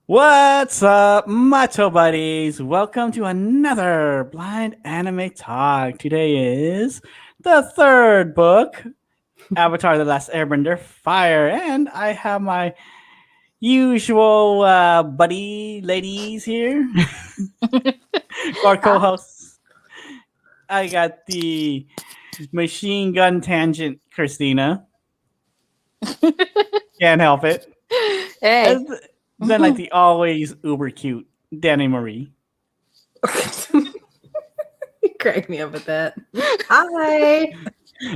What's up, macho buddies? Welcome to another blind anime talk. Today is the third book, Avatar: The Last Airbender, Fire, and I have my usual buddy ladies here, our co-hosts. I got the machine gun tangent, Kristina. Can't help it. Hey. And then like the always uber cute Danny Marie. You crack me up with that. Hi.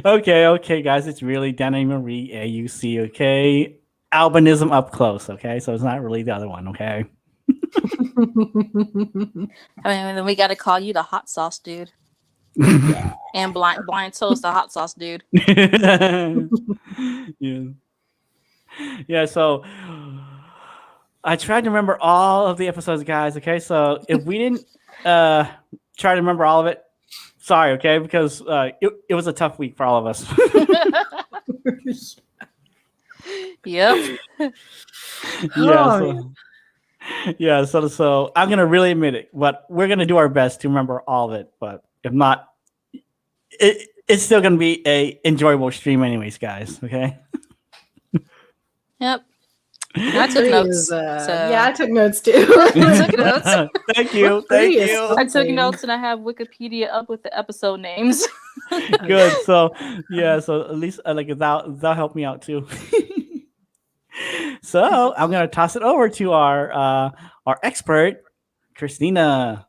Okay, guys. It's really Dani Marie AUC, okay? Albinism up close, okay? So it's not really the other one, okay? I mean, then we got to call you the hot sauce dude. And blind toast, the hot sauce dude. Yeah, so I tried to remember all of the episodes, guys, okay? So if we didn't try to remember all of it, sorry, okay? Because it was a tough week for all of us. Yep. So I'm gonna really admit it, but we're gonna do our best to remember all of it. But if not, it's still gonna be a enjoyable stream, anyways, guys. Okay. Yep. I took notes. Yeah, I took notes too. I took notes. Thank you. I took notes and I have Wikipedia up with the episode names. Good. So at least that'll help me out too. So I'm gonna toss it over to our expert, Kristina.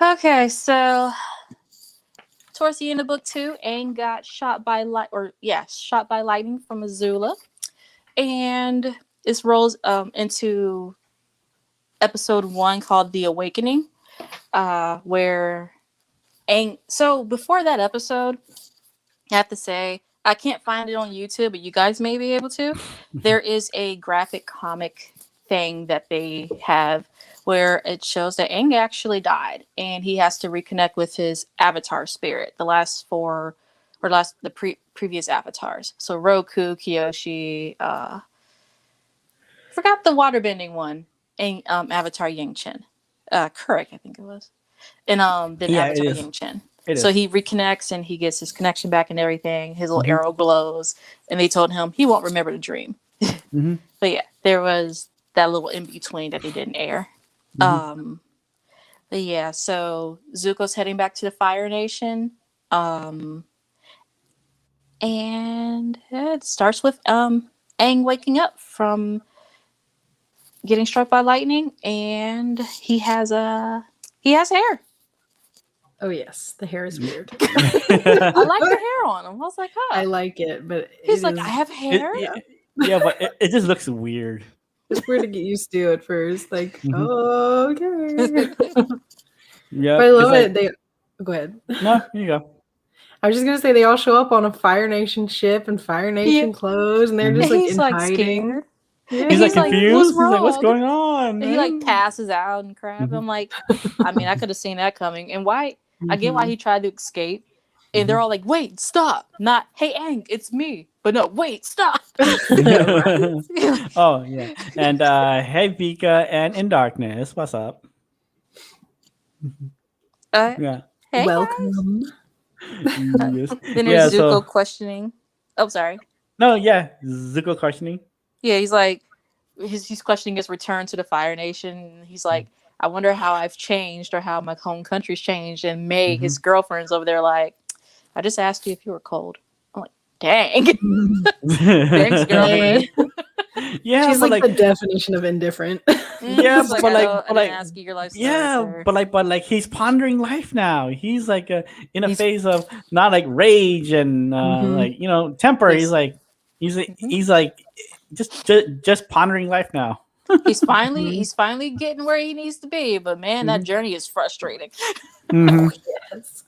Okay, so towards the end of book 2, Aang got shot by lightning from Azula, and this rolls into episode 1 called The Awakening, where Aang. So before that episode, I have to say I can't find it on YouTube, but you guys may be able to. There is a graphic comic thing that they have where it shows that Aang actually died and he has to reconnect with his avatar spirit, the previous avatars. So Roku, Kyoshi, forgot the waterbending one, and Avatar Yangchen. Correct, I think it was. And then Avatar Yangchen. So he reconnects and he gets his connection back and everything. His little arrow glows, and they told him he won't remember the dream. But yeah, there was that little in between that they didn't air. But yeah, so Zuko's heading back to the Fire Nation, and it starts with Aang waking up from getting struck by lightning, and he has hair. Oh yes, the hair is weird. I like the hair on him. I was like, I like it, but he's like, I have hair. But it just looks weird. It's weird to get used to at first. Like, okay. Yeah, but I love it. Go ahead. No, here you go. I was just gonna say they all show up on a Fire Nation ship and Fire Nation clothes, and they're just like in hiding. Yeah. He's like confused. He's like, what's going on? And he like passes out and crap. I'm like, I mean, I could have seen that coming. And why? I get why he tried to escape. And they're all like, wait, stop. Not, hey, Aang, it's me. But no, wait, stop. Oh, yeah. And hey, Vika and In Darkness. What's up? Yeah. Hey, welcome. Yes. Then there's Zuko questioning. Oh, sorry. No, yeah. Zuko questioning. Yeah, he's like, he's questioning his return to the Fire Nation. He's like, I wonder how I've changed or how my home country's changed. And May, his girlfriend's over there like, I just asked you if you were cold. I'm like, dang. Thanks, girlfriend. Yeah, she's like the definition of indifferent. Yeah, but like, ask you your life story, yeah, but he's pondering life now. He's like in a phase of not like rage and temper. Yes. He's like just pondering life now. He's finally getting where he needs to be, but man, that journey is frustrating. Oh, yes.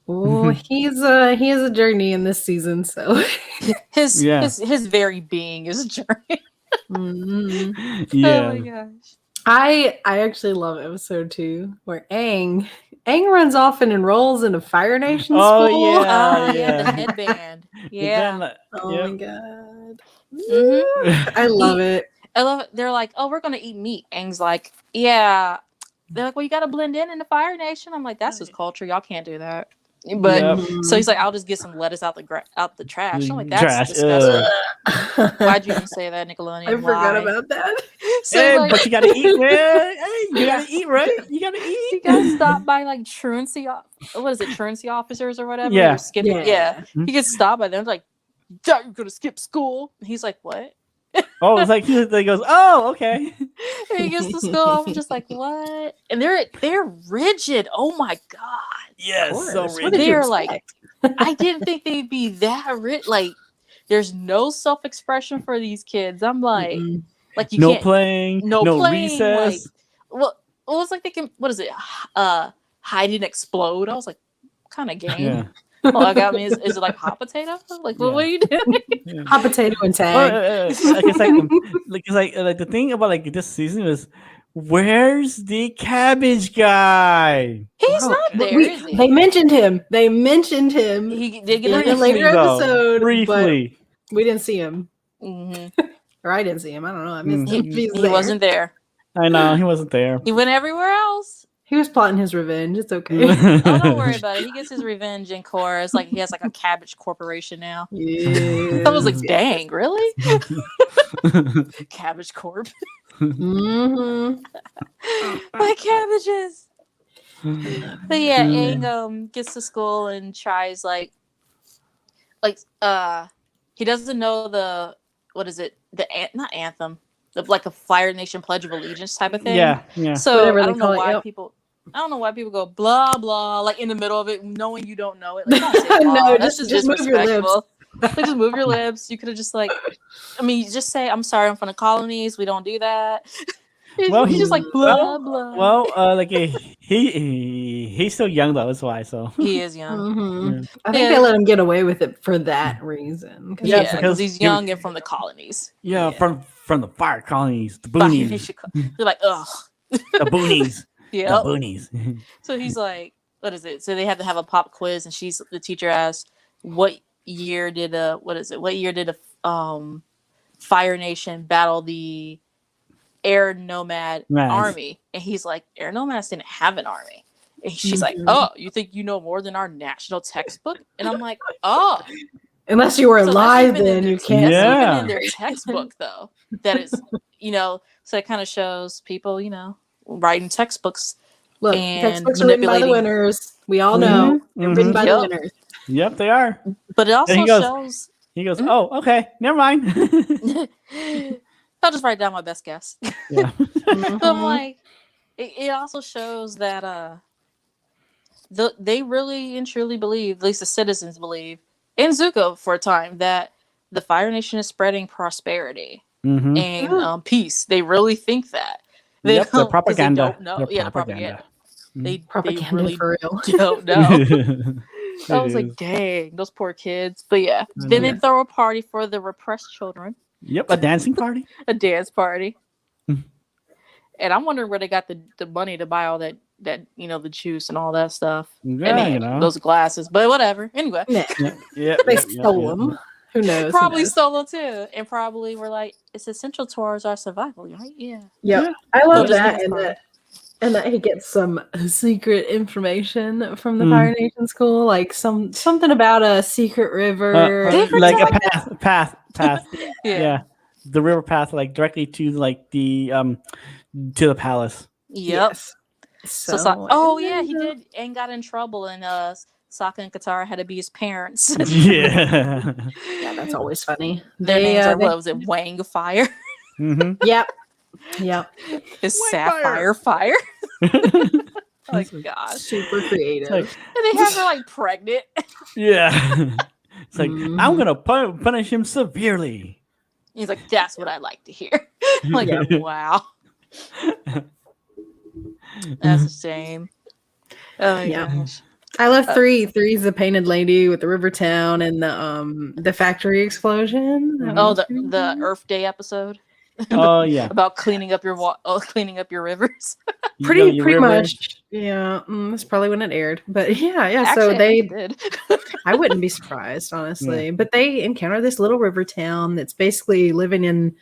Oh, he has a journey in this season, so his very being is a journey. Yeah. Oh my gosh. I actually love episode 2 where Aang runs off and enrolls in a Fire Nation school. Yeah, the headband. Yeah. Oh my god. god. Mm-hmm. I love it. I love it. They're like, oh, we're gonna eat meat. Aang's like, yeah. They're like, well, you gotta blend in the Fire Nation. I'm like, that's his culture. Y'all can't do that. But Yep. so he's like, I'll just get some lettuce out the trash. I'm like, that's Trash, disgusting. Why'd you even say that, Nickelodeon? I forgot about that. So Hey, like, but you gotta eat, man. Hey, you gotta eat, right? You gotta you eat. gotta stop by like truancy. What is it, truancy officers or whatever? Yeah. You're skipping. Yeah. He gets stopped by them. Like, you're gonna skip school. And he's like, what? Oh, it's like he goes, oh, okay. And he gets to school. I'm just like, what? And they're rigid. Oh my god. Yes, so What rigid. did you They're like, expect? I didn't think they'd be that rich. Like, there's no self-expression for these kids. I'm like, like you no can't playing, no recess. Like, well, it was like they can. What is it? Hide and explode. I was like, what kind of game? Yeah. Well, I got me. Is it like hot potato? Like, what are you doing? Yeah. Hot potato and tag. Like it's like the thing about like this season is, where's the cabbage guy? He's not there, is he? They mentioned him. He did get in a later episode, briefly. but we didn't see him. Mm-hmm. Or I didn't see him. I don't know. I missed him. He wasn't there. I know he wasn't there. He went everywhere else. He was plotting his revenge. It's okay. Oh, don't worry about it. He gets his revenge in chorus. Like he has like a cabbage corporation now. Yeah. I was like, dang, really? Cabbage Corp. Mm-hmm. My cabbages. But yeah, Aang gets to school and tries like he doesn't know the what is it? Not anthem. Like a Fire Nation Pledge of Allegiance type of thing. Yeah. So Whatever I they don't know call it, why yep. people. I don't know why people go blah blah like in the middle of it, knowing you don't know it. Like, don't say blah. No, That's just move your lips. disrespectful. Like, just move your lips. You could have just like, I mean, just say I'm sorry. I'm from the colonies. We don't do that. Well, he's just like blah blah. Well, like he's still young though. That's why. So He is young. Mm-hmm. Yeah. I think they let him get away with it for that reason. Yeah, Yeah, because he's young and from the colonies. yeah, from the fire colonies, the Fire boonies, Nation You're like, ugh. the boonies, Yeah. the boonies. So he's like, what is it? So they have to have a pop quiz, and the teacher asks, what year did a Fire Nation battle the Air Nomad army? And he's like, Air Nomads didn't have an army. And she's like, oh, you think you know more than our national textbook? And I'm like, oh. Unless you were So alive, that's even then in their- you can't. That's Yeah. even in their textbook, though. That is, so it kind of shows people, writing textbooks. Look, and textbooks are written by the manipulating- winners. We all know they're written by the Yep. winners. Yep, they are. But it also And he goes- shows. He goes, oh, okay, never mind. I'll just write down my best guess. Yeah. But I'm like, it also shows that they really and truly believe, at least the citizens believe, in Zuko for a time, that the Fire Nation is spreading prosperity Mhm. and peace. They really think that. They Yep, the don't- 'cause propaganda. They don't know. The Yeah, the propaganda. They Propaganda really for real. don't know. I It was is. like, dang, those poor kids. But yeah, then they throw a party for the repressed children, Yep, a dancing party. a dance party. And I'm wondering where they got the money to buy all that the juice and all that stuff. Yeah, And those glasses, but whatever. Anyway, Yeah. Yeah, They stole them. Who knows? probably stole them too, and probably were like, it's essential towards our survival, right? Yeah. Yeah, I love Just that, dance and that he gets some secret information from the Mm. Fire Nation school, like something about a secret river. like a path. Yeah. The river path, like directly to like the to the palace. Yep. Yes. So oh yeah, he did and got in trouble, and Sokka and Katara had to be his parents. Yeah. Yeah, that's always funny. Their names are what was it, Wang Fire? Mhm. Yep. Yep. His Wang Sapphire Fire. Like gosh. Super creative. Like, And they have her like pregnant. yeah. It's like Mhm. I'm gonna punish him severely. He's like, that's what I like to hear. I'm like, wow. That's a shame. Oh my Yeah. gosh. I love 3. 3's the painted lady with the river town and the factory explosion. That Oh, was the pretty the cool. Earth Day episode. Oh yeah. About cleaning up your cleaning up your rivers. Pretty river. much. Yeah, that's probably when it aired. But yeah. Actually, So I think it did. I wouldn't be surprised, honestly. But they encounter this little river town that's basically living in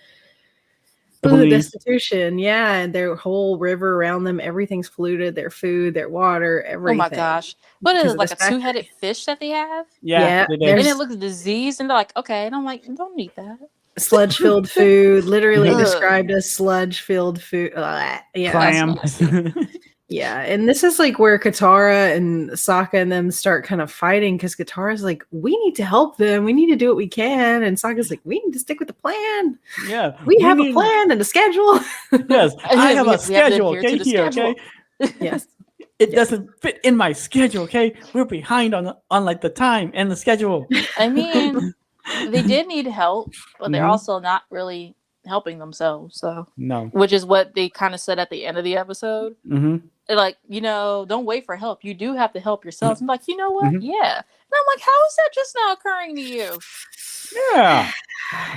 destitution. Yeah, and their whole river around them, everything's polluted. Their food, their water, everything. Oh my gosh. What is because it, of like this a factory. two-headed fish that they have? Yeah. Yeah, They And did. it looks diseased, and they're like, okay. And I'm like, don't eat that. Sludge-filled food, literally Ugh. described as sludge-filled food. Yeah, Clam. yeah, and this is like where Katara and Sokka and them start kind of fighting because Katara's like, we need to help them. We need to do what we can. And Sokka's like, we need to stick with the plan. Yeah. We have a plan and a schedule. Yes. I have We a schedule. adhere to Okay. the Here. schedule. Okay. Yes. It doesn't fit in my schedule. Okay. We're behind on like the time and the schedule. I mean, they did need help, but they're Mhm. also not really helping themselves. So, No. which is what they kind of said at the end of the episode. Mm-hmm. They're like, don't wait for help. You do have to help yourselves. I'm like, you know what? Mhm. Yeah. And I'm like, how is that just now occurring to you? Yeah.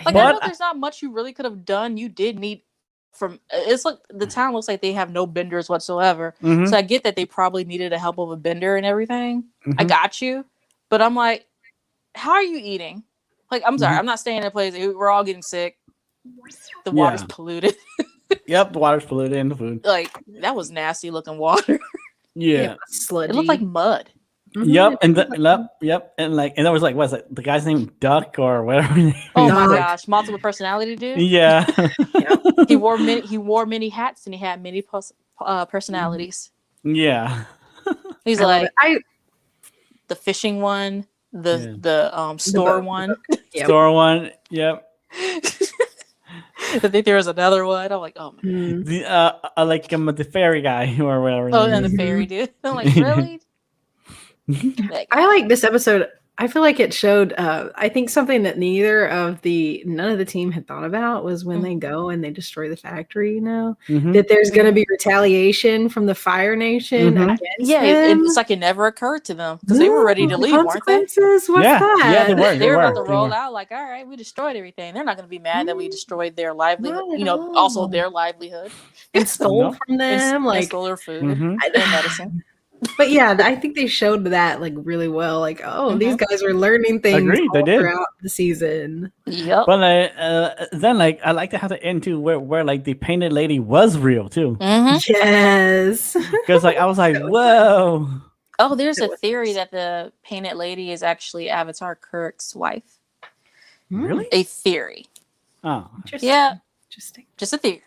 Like, I know But- there's not much you really could have done. You did need it's like the town looks like they have no benders whatsoever. Mhm. So I get that they probably needed the help of a bender and everything. I Mhm. got you. But I'm like, how are you eating? Like, I'm sorry, Mhm. I'm not staying in a place. We're all getting sick. The water's Yeah. polluted. Yep. The water's polluted in the food. Like, that was nasty looking water. Yeah. Sludgy. It looked like mud. Mhm. Yep. And there was like, what's it? The guy's name Duck or whatever. his name Oh is. my Duck. gosh, multiple personality dude. Yeah. He wore many hats and he had many personalities. Yeah. He's I love like it. the fishing one, Yeah. the store boat. one. Yep. Store one. Yep. I think there was another one. I'm like, oh my god. Mm. The like the fairy guy or whatever. Oh, his and the name fairy dude. I'm like, really? Like, I like this episode. I feel like it showed. I think something that none of the team had thought about was when they go and they destroy the factory. You know is. Mhm. that there's going to be retaliation from the Fire Nation Mhm. against yeah, them. it's like it never occurred to them because they were ready to Ooh, leave, weren't they? consequences? What's Yeah. that? Yeah, they were. They were about to They roll were. out like, all right, we destroyed everything. They're not going to be mad that we destroyed their livelihood. Not at Also all. their livelihood And stole No. from them. and Like, stole their food Mhm. and medicine. but yeah, I think they showed that like really well. Like, oh, these guys are learning things Agreed, they all did. throughout the season. Yep. But then like I like to have the end too where like the painted lady was real too. hmm Yes. Because like I was like, whoa. Oh, there's It a was theory nice. that the painted lady is actually Avatar Kirk's wife. Really? A theory. Oh. Interesting. Yeah, Interesting. just a theory.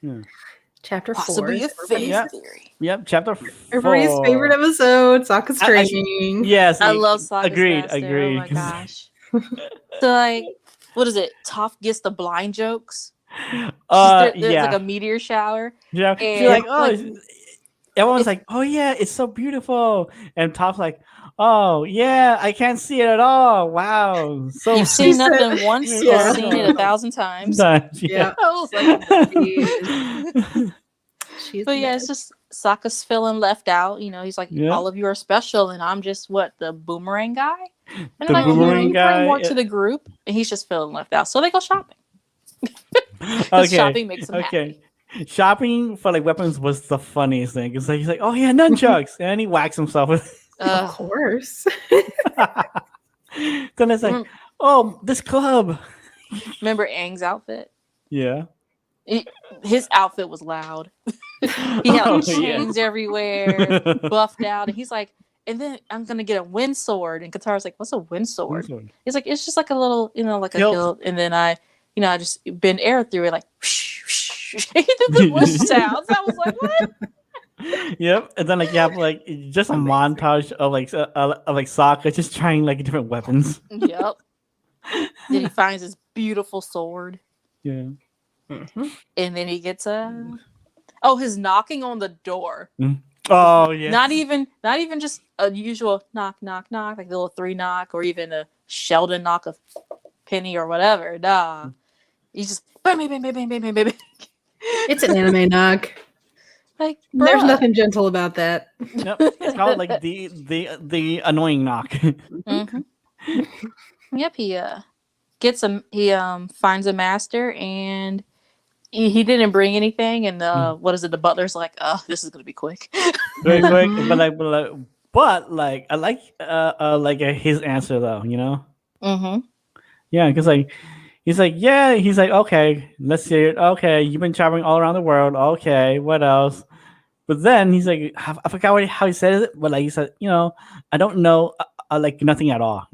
Yeah. Chapter 4. Possibly a is fake Yeah. theory. Yep. Chapter 4. everybody's favorite episode, Sokka's I- I- training. Yes. I love Sokka's Agreed. master. Agreed. Oh my gosh. So like, what is it? Toph gets the blind jokes. There's Yeah. like a meteor shower. Yeah. She's and, like, oh, like, everyone's like, oh yeah, it's so beautiful, and Top's like, oh yeah, I can't see it at all. Wow, so You've seen said- nothing once, Yeah. you've seen it 1,000 times. Sometimes, Yeah. I was like, She's but the yeah, best. it's just Sokka's feeling left out. He's like, Yeah. all of you are special, and I'm just the boomerang guy. And The I'm like, boomerang you guy, bring more yeah. to the group, and he's just feeling left out. So they go shopping. okay. Shopping makes him okay. Shopping for like weapons was the funniest thing. It's like he's like, oh yeah, nunchucks, and then he whacks himself with. Of course. Then it's like, Mm. oh, this club. Remember Aang's outfit? Yeah. His outfit was loud. He had Oh, like, yeah. chains everywhere, buffed out, and he's like, and then I'm gonna get a wind sword. And Katara's like, what's a wind sword? He's like, it's just like a little, like a Hilt. hilt. And then I just bend air through it, like, he did the whoosh sounds. I was like, what? Yep, and then like you have like just a montage of like Sokka just trying like different weapons. Yep. Then he finds his beautiful sword, Yeah. Mhm. and then he gets his knocking on the door. Oh yeah. Not even just a usual knock, knock, knock, like the little 3 knock, or even a Sheldon knock of Penny or whatever. Nah, he's just bang, bang, bang, bang, bang, bang, bang, bang. It's an anime knock. Like, There's bruh. nothing gentle about that. Yep. It's called like the annoying knock. Mhm. Yep, he finds a master, and he didn't bring anything, and what is it? The butler's like, "Oh, this is gonna be quick." Very quick, Mhm. but I like his answer though. Mm-hmm. Yeah, because he's like, yeah, he's like, okay, let's see it. Okay, you've been traveling all around the world. Okay, what else? But then he's like, I forgot how he said it, but like he said, I don't know, like nothing at all.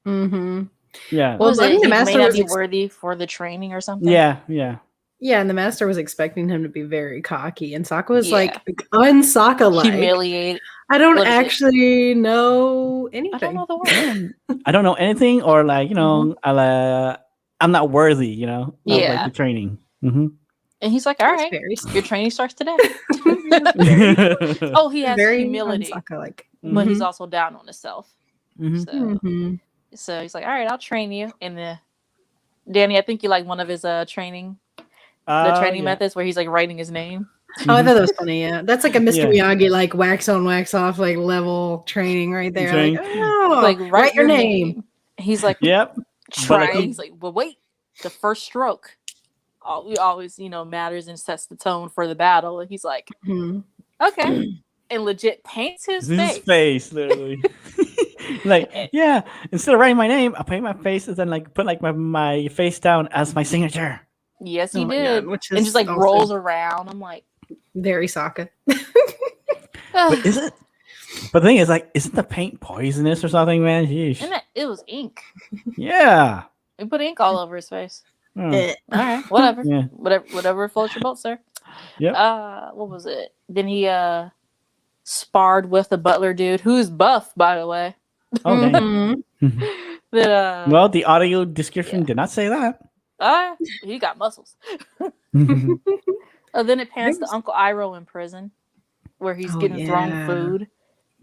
Mhm. Yeah, What was I it? think the He may master not was be worthy for the training or something. yeah. yeah, and the master was expecting him to be very cocky, and Sokka was Yeah. like un-Sokka-like. Humiliate. I don't What is it? actually know anything. I don't know the word. I don't know anything, or like Mhm. I'm not worthy, of like Yeah. the training. Hmm And he's like, "All That's right, very your training starts today." mm-hmm. Oh, he has very humility, un-Sokka-like. but he's also down on himself. So, Mhm. so he's like, "All right, I'll train you." And Danny, I think you like one of his training Yeah. methods where he's like writing his name. Oh, I thought that was funny. Yeah, that's like a Mr. Yeah. Miyagi like wax on, wax off like level training right there. Training. Like, oh, Like write your name. He's like, Yep. try. like, He's like, "Well, wait, the first stroke always matters and sets the tone for the battle." And he's like, Mhm. "Okay," and legit paints his face, literally. Like, yeah, instead of writing my name, I paint my face and then like put like my face down as my signature. Yes, he Oh my did, God, which and is just like also rolls around. I'm like, very Sokka. But is it? But the thing is, like, isn't the paint poisonous or something, man? Sheesh. and it was ink. Yeah. We put ink all over his face. Oh, Eh. All right, whatever. Yeah. Whatever floats your boat, sir. Yep. What was it? Then he sparred with the butler dude, who's buff, by the way. Oh, dang. Mhm. That Well, the audio description did not say that. he got muscles. Then it pans to Uncle Iroh in prison, where he's Oh, getting thrown yeah. food.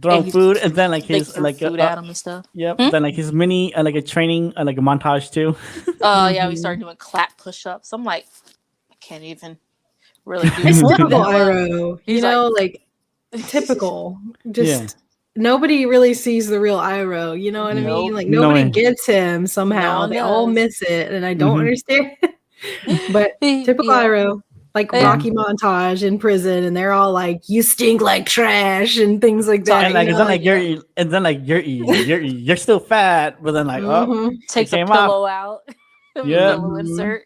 Throwing he's- food and then like They his threw like food at him and stuff. yep. Hmm? Then like his mini like a training like a montage too. Yeah, we started doing clap push-ups. I'm like, I can't even really do It's more than typical that. Iroh. He's Like typical. Just Yeah. nobody really sees the real Iroh. You know what I Nope. mean? Like No nobody way. gets him No somehow. one They all does. miss it, and I don't Mhm. understand. But typical Yeah. Iroh. Like Yeah. Rocky montage in prison, and they're all like, "You stink like trash," and things like that. And like, you it's know? not like you're still fat, but then like Mhm. Takes a came off. pillow out. Yeah. Pillow insert.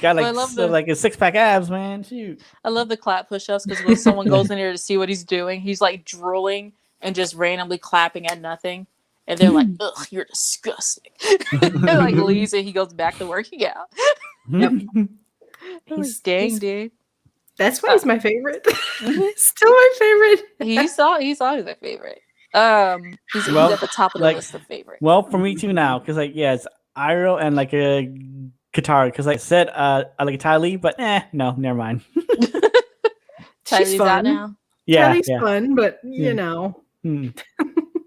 got But I like love like a 6-pack abs, man. Shoot. I love the clap push-ups because when someone goes in here to see what he's doing, he's like drooling and just randomly clapping at nothing. And they're like, "Ugh, you're disgusting." And like leaves and he goes back to working out. Yep. He's dang, dude. That's why he's my favorite. Mhm. Still my favorite. He's always my favorite. He's Well, at the top of the like- list of favorite. Well, for me too now, because like it's Iroh and like a Katara. Because like I said, I like Ty Lee, but no, never mind. She's Tylee's out fun. now. Yeah, Tylee's yeah. fun, but Yeah. you know. Hmm.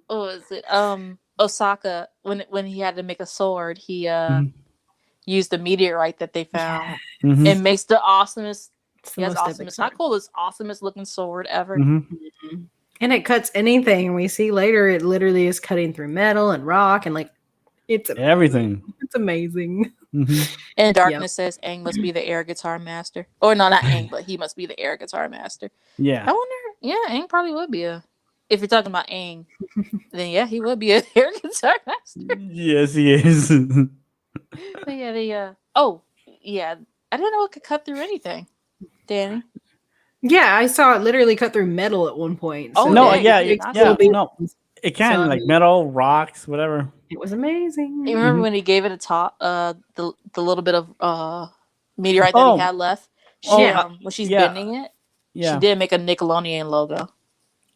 What was it? Osaka when he had to make a sword, he Mhm. used the meteorite that they found. Mhm. It makes the awesomest. It's He the has most epic awesomest, not sword. coolest, awesomest looking sword ever. Mhm. And it cuts anything. We see later it literally is cutting through metal and rock and like it's Everything. It's amazing. Mhm. And Darkness says Aang must be the air guitar master. Or no, not Aang, but he must be the air guitar master. Yeah. I wonder, yeah, Aang probably would be if you're talking about Aang, then yeah, he would be an air guitar master. Yes, he is. But yeah, I didn't know it could cut through anything. Danny. Yeah, I saw it literally cut through metal at one point. Oh, no, dang, yeah, you did it, not yeah, see that. no. It can So, like metal, rocks, whatever. It was amazing. You remember when he gave it a top, the little bit of meteorite that Oh. he had left? Oh, When she's yeah. bending it, Yeah. she did make a Nickelodeon logo.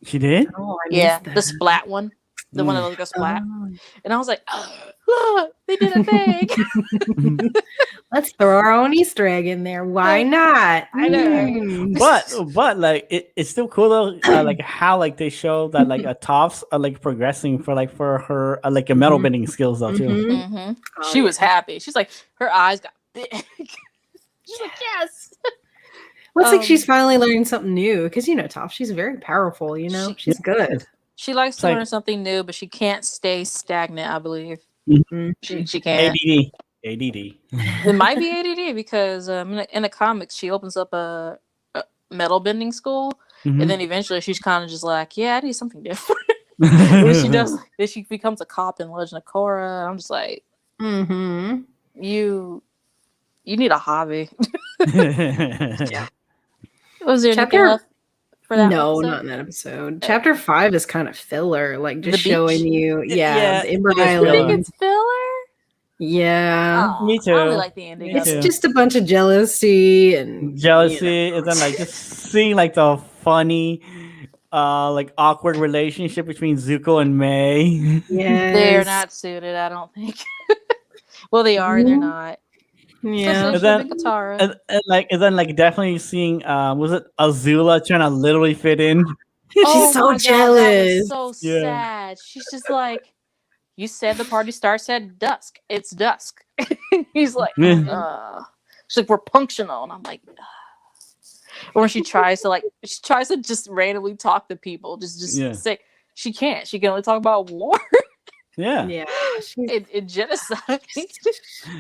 She did? Oh, I Yeah, missed that. the splat one, the one that looked like a splat. Oh. And I was like, look, they did a thing. Let's throw our own Easter egg in there. Why not? I know, right? but like it's still cool though, like how like they show that like Tophs are like progressing for her like a metal Mhm. bending skills though too. Mhm. Hmm Oh, She was yeah. happy. She's like, her eyes got big. She's like, yes. Well, it's like she's Um, finally learning something new because Toph, she's very powerful. She's good. She likes It's to like- learn something new, but she can't stay stagnant, I believe. Mhm. She can't. ABD. ADD. It might be ADD because in the comics she opens up a metal bending school, Mhm. and then eventually she's kind of just like, yeah, I need something different. Then she does. Then she becomes a cop in Legend of Korra. I'm just like, Mm-hmm. you need a hobby. Yeah. Was there anything Chapter left for that No, episode? not in that episode. Chapter 5 is kind of filler, like just The showing beach? you, Yeah, the Ember it is You think Island. it's filler? Yeah. Aw, Me I only too. like the ending. Me of It's too. it. just a bunch of jealousy and Jealousy, and then like just seeing like the funny, like awkward relationship between Zuko and May. They're yes. not suited, I don't think. Well, they are. They're not. Yeah. Especially And should have then, been Katara. and then like definitely seeing, was it Azula trying to literally fit in? She's so my God, that jealous. was so Yeah. sad. She's just like, you said the party starts at dusk. It's dusk. He's like, she's like, we're punctual, and I'm like, ugh. Or when she tries to just randomly talk to people, just say she can't. She can only talk about war Yeah. Yeah. and genocide.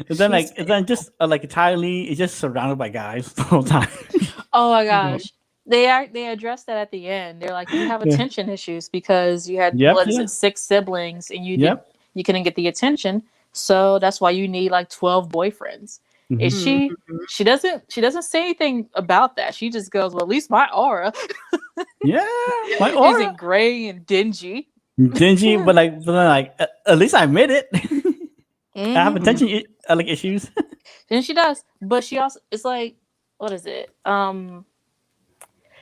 And then just like Ty Lee is just surrounded by guys the whole time. Oh my gosh. They addressed that at the end. They're like, you have attention issues because you had 6 siblings and you couldn't get the attention. So that's why you need like 12 boyfriends. Mhm. And she doesn't say anything about that. She just goes, well, at least my aura. Yeah, my aura isn't gray and dingy. Dingy, but then at least I admit it. Mm-hmm. I have attention like issues. Then she does, but she also, it's like, what is it?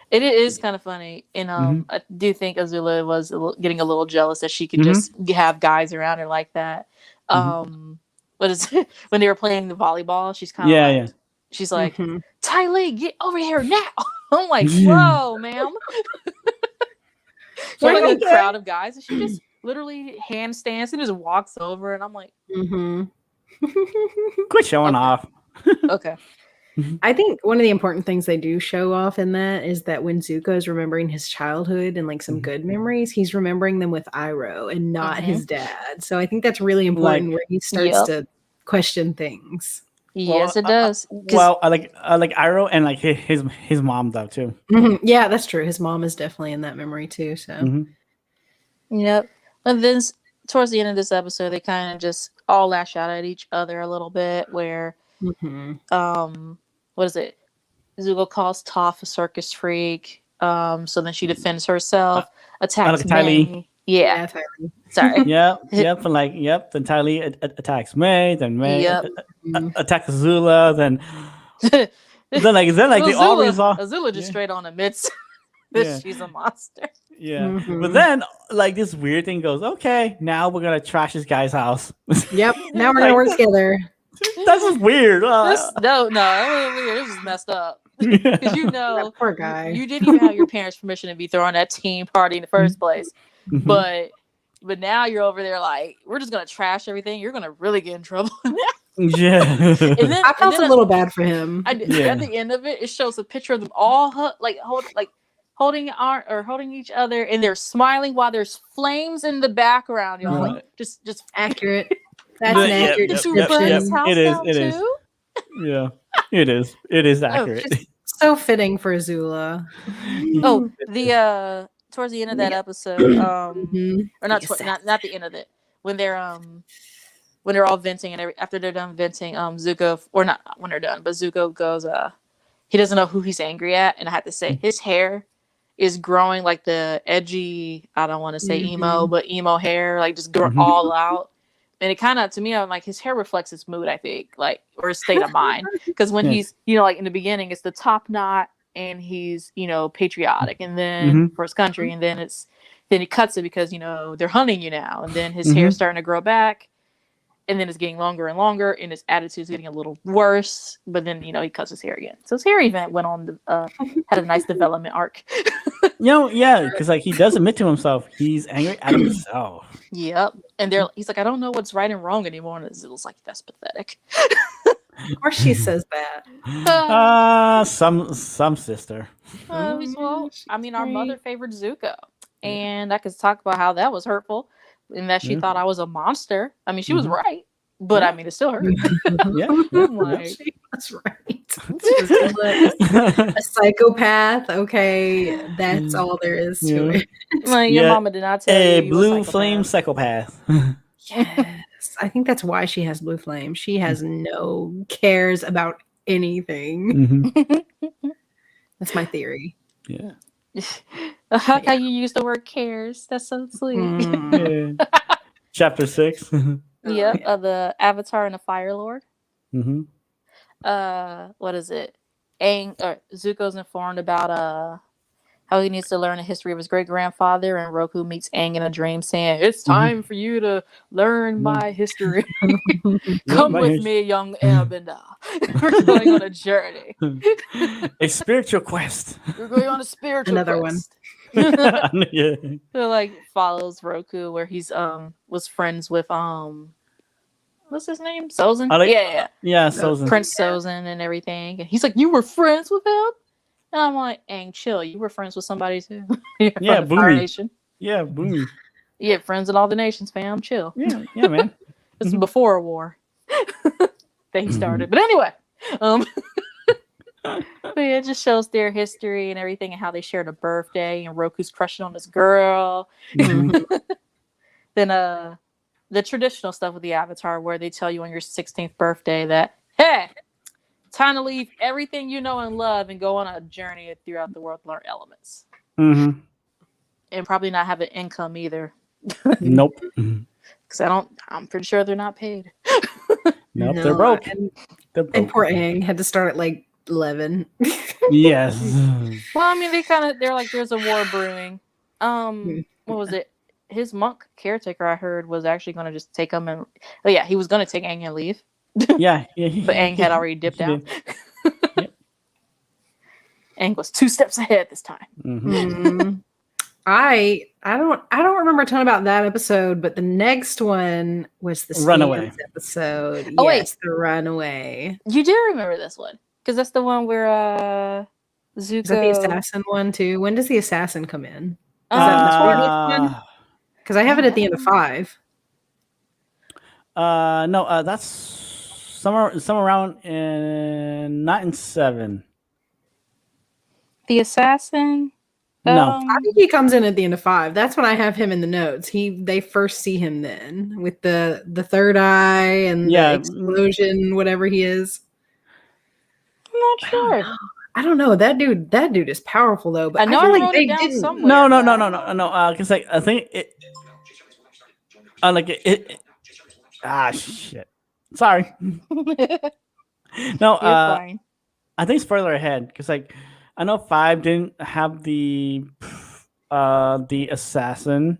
It is kind of funny, and I do think Azula was getting a little jealous that she could just have guys around her like that. What is it? When they were playing the volleyball? She's kind of she's like, Ty Lee, get over here now. I'm like, whoa, ma'am. She's like a crowd of guys, and she just literally handstands and just walks over, and I'm like, quit showing off. Okay. I think one of the important things they do show off in that is that when Zuko is remembering his childhood and like some good memories, he's remembering them with Iroh and not his dad. So I think that's really important, where he starts to question things. Yes, it does. Well, I like Iroh and like his mom though too. Yeah, that's true. His mom is definitely in that memory too. So yep. And then towards the end of this episode, they kind of just all lash out at each other a little bit. Where, what is it? Zuko calls Toph a circus freak. So then she defends herself, attacks May. Yeah. Sorry. Yep. And like, then Ty Lee attacks May. Then May attacks Azula. Then they all resolve. Azula just straight on admits that she's a monster. Yeah. But then like this weird thing goes, okay, now we're gonna trash this guy's house. Yep. Now we're gonna work together. That's just weird. No, it wasn't weird. It was just messed up. Because that poor guy. You didn't even have your parents' permission to be throwing that team party in the first place. But now you're over there like, we're just gonna trash everything. You're gonna really get in trouble. Yeah. And then, I felt a little bad for him. At the end of it, it shows a picture of them all holding each other, and they're smiling while there's flames in the background. Y'all, like just accurate. That's an accurate description. It is. Yeah, it is. It is accurate. So fitting for Azula. Oh, the towards the end of that episode, or not the end of it, when they're all venting and after they're done venting, Zuko, or not when they're done, but Zuko goes, he doesn't know who he's angry at, and I have to say his hair is growing like the edgy, I don't want to say emo, but emo hair, like just growing all out. And it kind of, to me, I'm like, his hair reflects his mood, I think, like, or his state of mind. Because when he's, like in the beginning, it's the top knot and he's, patriotic, and then for his country, and then he cuts it because, they're hunting you now. And then his hair's starting to grow back, and then it's getting longer and longer, and his attitude's getting a little worse. But then, he cuts his hair again. So his hair even went on, had a nice development arc. Because like he does admit to himself, he's angry at himself. Yep. And he's like, I don't know what's right and wrong anymore. And Zilla's like, that's pathetic. Or she says that. Some sister. Well, I mean, our mother favored Zuko. And I could talk about how that was hurtful and that she thought I was a monster. I mean, she was right. but I mean, it still hurt. Yeah. Like, That's right. A psychopath. Okay, that's all there is to it. like your mama did not tell a you blue a flame psychopath. psychopath. Yes, I think that's why she has blue flame. She has no cares about anything. That's my theory. Yeah. I like how you use the word cares. That's so sweet. Chapter 6. Yep, the Avatar and the Fire Lord. Mm-hmm. What is it? Zuko's informed about how he needs to learn the history of his great grandfather, and Roku meets Aang in a dream, saying, "It's time for you to learn my history. Come with me, young Airbender. We're going on a journey. A spiritual quest. We're going on a spiritual Another quest." Yeah. So like follows Roku, where he's was friends with what's his name? Sozin? Yeah, Sozin. Prince Sozin and everything. And he's like, "You were friends with him?" And I'm like, "Aang, chill. You were friends with somebody too." Yeah, from the Fire Boomy. Nation. Yeah, Boomy. Yeah, friends in all the nations, fam. Chill. Yeah, man. This is before a war that he started. But anyway, but yeah, it just shows their history and everything, and how they shared a birthday, and Roku's crushing on this girl. Then the traditional stuff with the Avatar, where they tell you on your 16th birthday that, hey, time to leave everything you know and love and go on a journey throughout the world to learn elements. Mm-hmm. And probably not have an income either. Nope. Because I'm pretty sure they're not paid. Nope, they're broke. And poor Aang had to start at like 11. Yes. Well, I mean, they're like, there's a war brewing. What was it? His monk caretaker, I heard, was actually going to just take him and... Oh, yeah, he was going to take Aang and leave. Yeah. But Aang had already dipped out. Yep. Aang was 2 steps ahead this time. Mm-hmm. I don't remember a ton about that episode, but the next one was the Runaway episode. Oh, yes, the Runaway. You do remember this one because that's the one where Zuko. Is that the assassin one too? When does the assassin come in? Is that the 20th one? Because I have it at the end of 5. No, that's somewhere around not in 7. The assassin. No, I think he comes in at the end of 5. That's when I have him in the notes. They first see him then with the third eye and the explosion, whatever he is. I'm not sure. I don't know. That dude is powerful though. But I know I feel I like wrote they it down didn't. somewhere. No. Because like I think it. Shit. Sorry. No. Fine. I think it's further ahead because like I know 5 didn't have the assassin.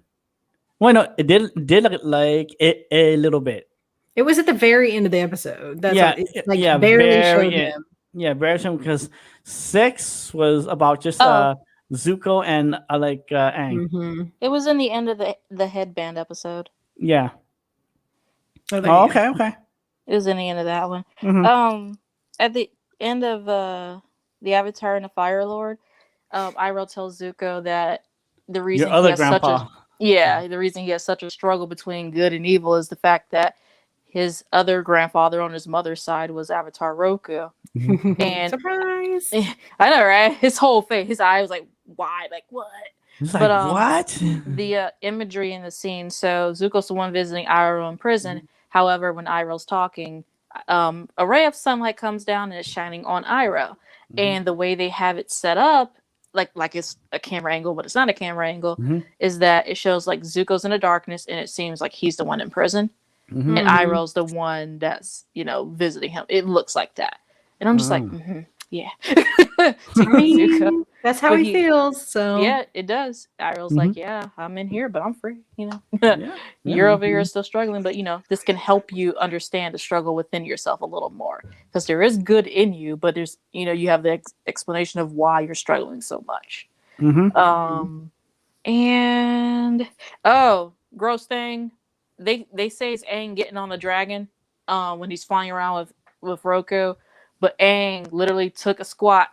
Well, no, it did look like it a little bit. It was at the very end of the episode. That's barely very showed him. Yeah, very showed because 6 was about just Zuko and Aang. Mm-hmm. It was in the end of the headband episode. Yeah. Oh, okay. It was in the end of that one. Mm-hmm. At the end of the Avatar and the Fire Lord, Iroh tells Zuko that the reason the reason he has such a struggle between good and evil is the fact that his other grandfather on his mother's side was Avatar Roku. And surprise! I know, right? His whole face, his eye was like, why? Like, what? He's like, what? The imagery in the scene. So Zuko's the one visiting Iroh in prison. However, when Iroh's talking, a ray of sunlight comes down and it's shining on Iroh. And the way they have it set up, like it's a camera angle, but it's not a camera angle, is that it shows like Zuko's in the darkness and it seems like he's the one in prison. And Iroh's the one that's, visiting him. It looks like that. And I'm just like, yeah. Zuko. That's how he feels. So yeah, it does. Iroh's like, yeah, I'm in here, but I'm free. You're over here still struggling, but this can help you understand the struggle within yourself a little more, because there is good in you, but there's you have the explanation of why you're struggling so much. And gross thing, they say it's Aang getting on the dragon when he's flying around with Roku, but Aang literally took a squat.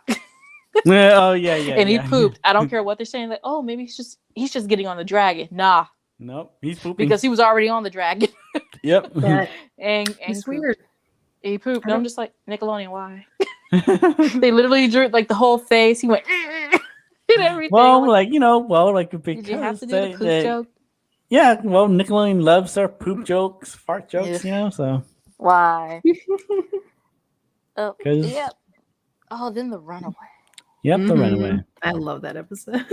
And he pooped. I don't care what they're saying. Like, oh, maybe he's just getting on the dragon. Nah. Nope, he's pooping because he was already on the dragon. Yep. That And it's poop. weird. He pooped. I And I'm don't- just like, Nickelodeon, why? They literally drew like the whole face. He went and everything. Well, I'm like because did you have to do the poop joke? yeah, well, Nickelodeon loves their poop jokes, fart jokes, so Why? Oh, 'Cause- yep. Oh, then the Runaway. yep, the Mhm. Runaway. I love that episode.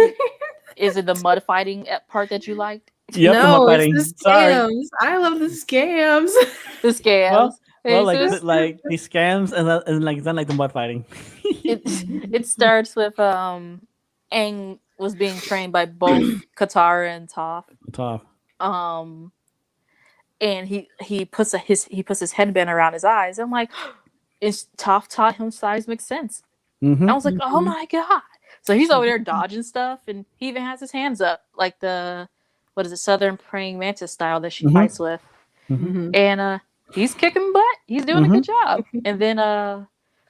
Is it the mud fighting part that you liked? Yep, the no, mud it's fighting. the Sorry. scams. I love the scams. The scams. Well, Jesus. like the scams and like then like the mud fighting. It starts with Aang was being trained by both Katara and Toph. Tough. And he puts his headband around his eyes. I'm like, is Toph taught him seismic sense? Mm-hmm. I was like, oh my god! So he's over there dodging stuff, and he even has his hands up, like the Southern praying mantis style that she fights with. Mhm. And he's kicking butt. He's doing a good job. And then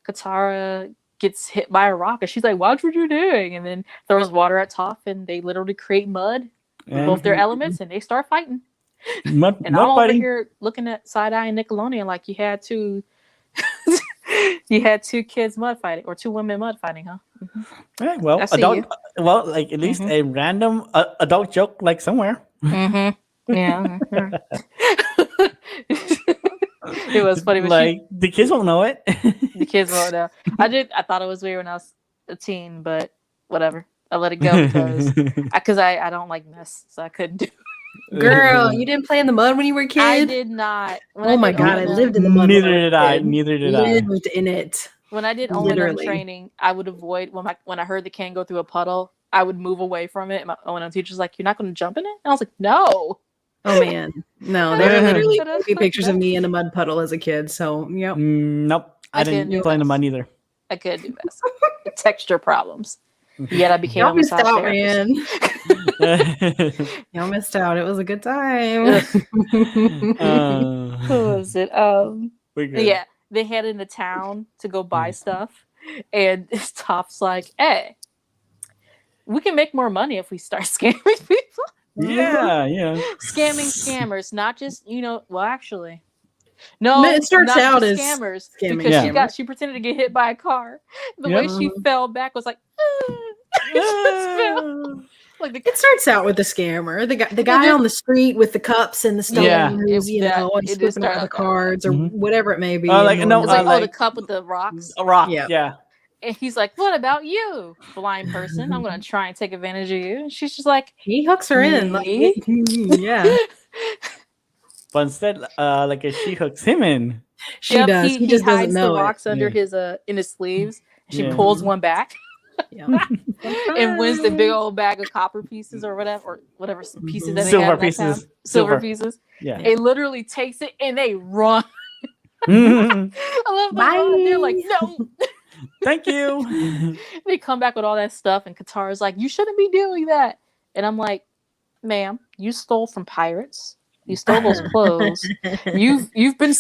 Katara gets hit by a rock, and she's like, "Watch what you're doing!" And then throws water at Toph, and they literally create mud with both their elements, and they start fighting. Mud, And mud I'm fighting. over here looking at side-eye Nickelodeon like you had two kids mud fighting, or two women mud fighting, huh? Yeah, well, I see adult. you. Well, like at least a random adult joke, like somewhere. Mm-hmm. Yeah. It was funny, but Like the kids won't know it. the kids won't know. I thought it was weird when I was a teen, but whatever. I let it go because I don't like mess, so I couldn't do. Girl, you didn't play in the mud when you were a kid? I did not. When Oh I my did god, I Owen- lived in the mud. Neither when I was did a I. kid. Neither did I. Lived in it. When I did Owen Literally. training, I would avoid when I heard the can go through a puddle. I would move away from it. My Owen teacher's like, "You're not going to jump in it?" And I was like, "No." Oh man, no, there are literally But that's movie like pictures of that. me in a mud puddle as a kid. So yep. Nope. I I couldn't didn't do play in the this. mud either. I couldn't do this. Texture problems. Yet I became Y'all a missed massage out, therapist. man. Y'all missed out. It was a good time. Who was it? We're good. Yeah, they head into town to go buy stuff, and Toph's like, "Hey, we can make more money if we start scamming people. Yeah. Scamming scammers, not just well, actually, no, It starts not out just as scammers scamming because scammers. she pretended to get hit by a car. The Yep. way she fell back was like, she just fell. Like It starts out with the scammer, the guy on the street with the cups and the stones, Yeah. It and did flipping out start the out that cards or Mhm. whatever it may be. Like, and no, It's normally- like, like- the cup with the rocks. A rock. Yeah. Yeah. And he's like, "What about you, blind person? I'm gonna try and take advantage of you." And she's just like, he hooks her in. Like, Me? yeah, But instead, like she hooks him in. she Yep, does. He just doesn't hides know the rocks under Yeah. his in his sleeves. She Yeah. pulls one back it. Yeah. and wins the big old bag of copper pieces or whatever pieces that they Silver had in that pieces. town. Silver Silver. pieces. Yeah. It literally takes it and they run. Mhm. I love the Bye. run. They're like, "No." Thank you. They come back with all that stuff, and Katara's like, "You shouldn't be doing that." And I'm like, "Ma'am, you stole from pirates. You stole those clothes. You've been.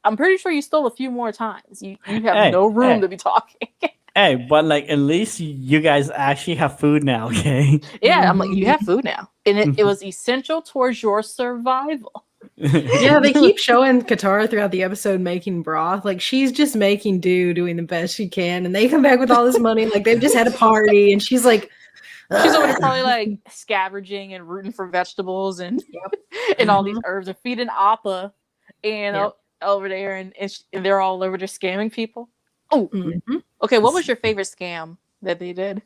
I'm pretty sure you stole a few more times. You have Hey, no room hey. to be talking." Hey, but like at least you guys actually have food now, okay? Yeah, I'm like, "You have food now, and it was essential towards your survival." Yeah, they keep showing Katara throughout the episode making broth. Like she's just making do, doing the best she can, and they come back with all this money. Like they've just had a party, and she's like, She's over there probably like scavenging and rooting for vegetables and and all these herbs and feeding Appa and over there, and they're all over there scamming people. Oh, Mhm. okay. What was your favorite scam that they did?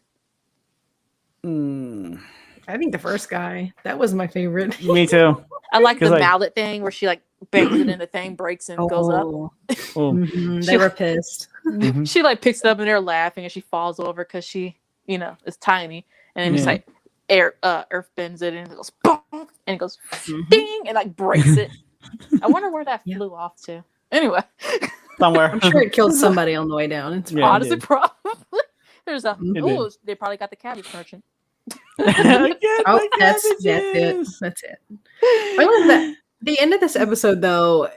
I think the first guy that was my favorite. Me too. I like the 'Cause, like- mallet thing where she like bangs it in the thing, breaks and goes up. Oh. Oh. Mhm, they were pissed. Mhm. She like picks it up and they're laughing and she falls over because she, is tiny and then just Yeah. like earth bends it and it goes boom and it goes Mhm. ding and like breaks it. I wonder where that Yeah. flew off to. Anyway, Somewhere. I'm sure it killed somebody on the way down. It's Yeah, fine. honestly, probably there's a It did. ooh, they probably got the cabbage merchant. Oh, that's it. That's it. I love that. The end of this episode, though,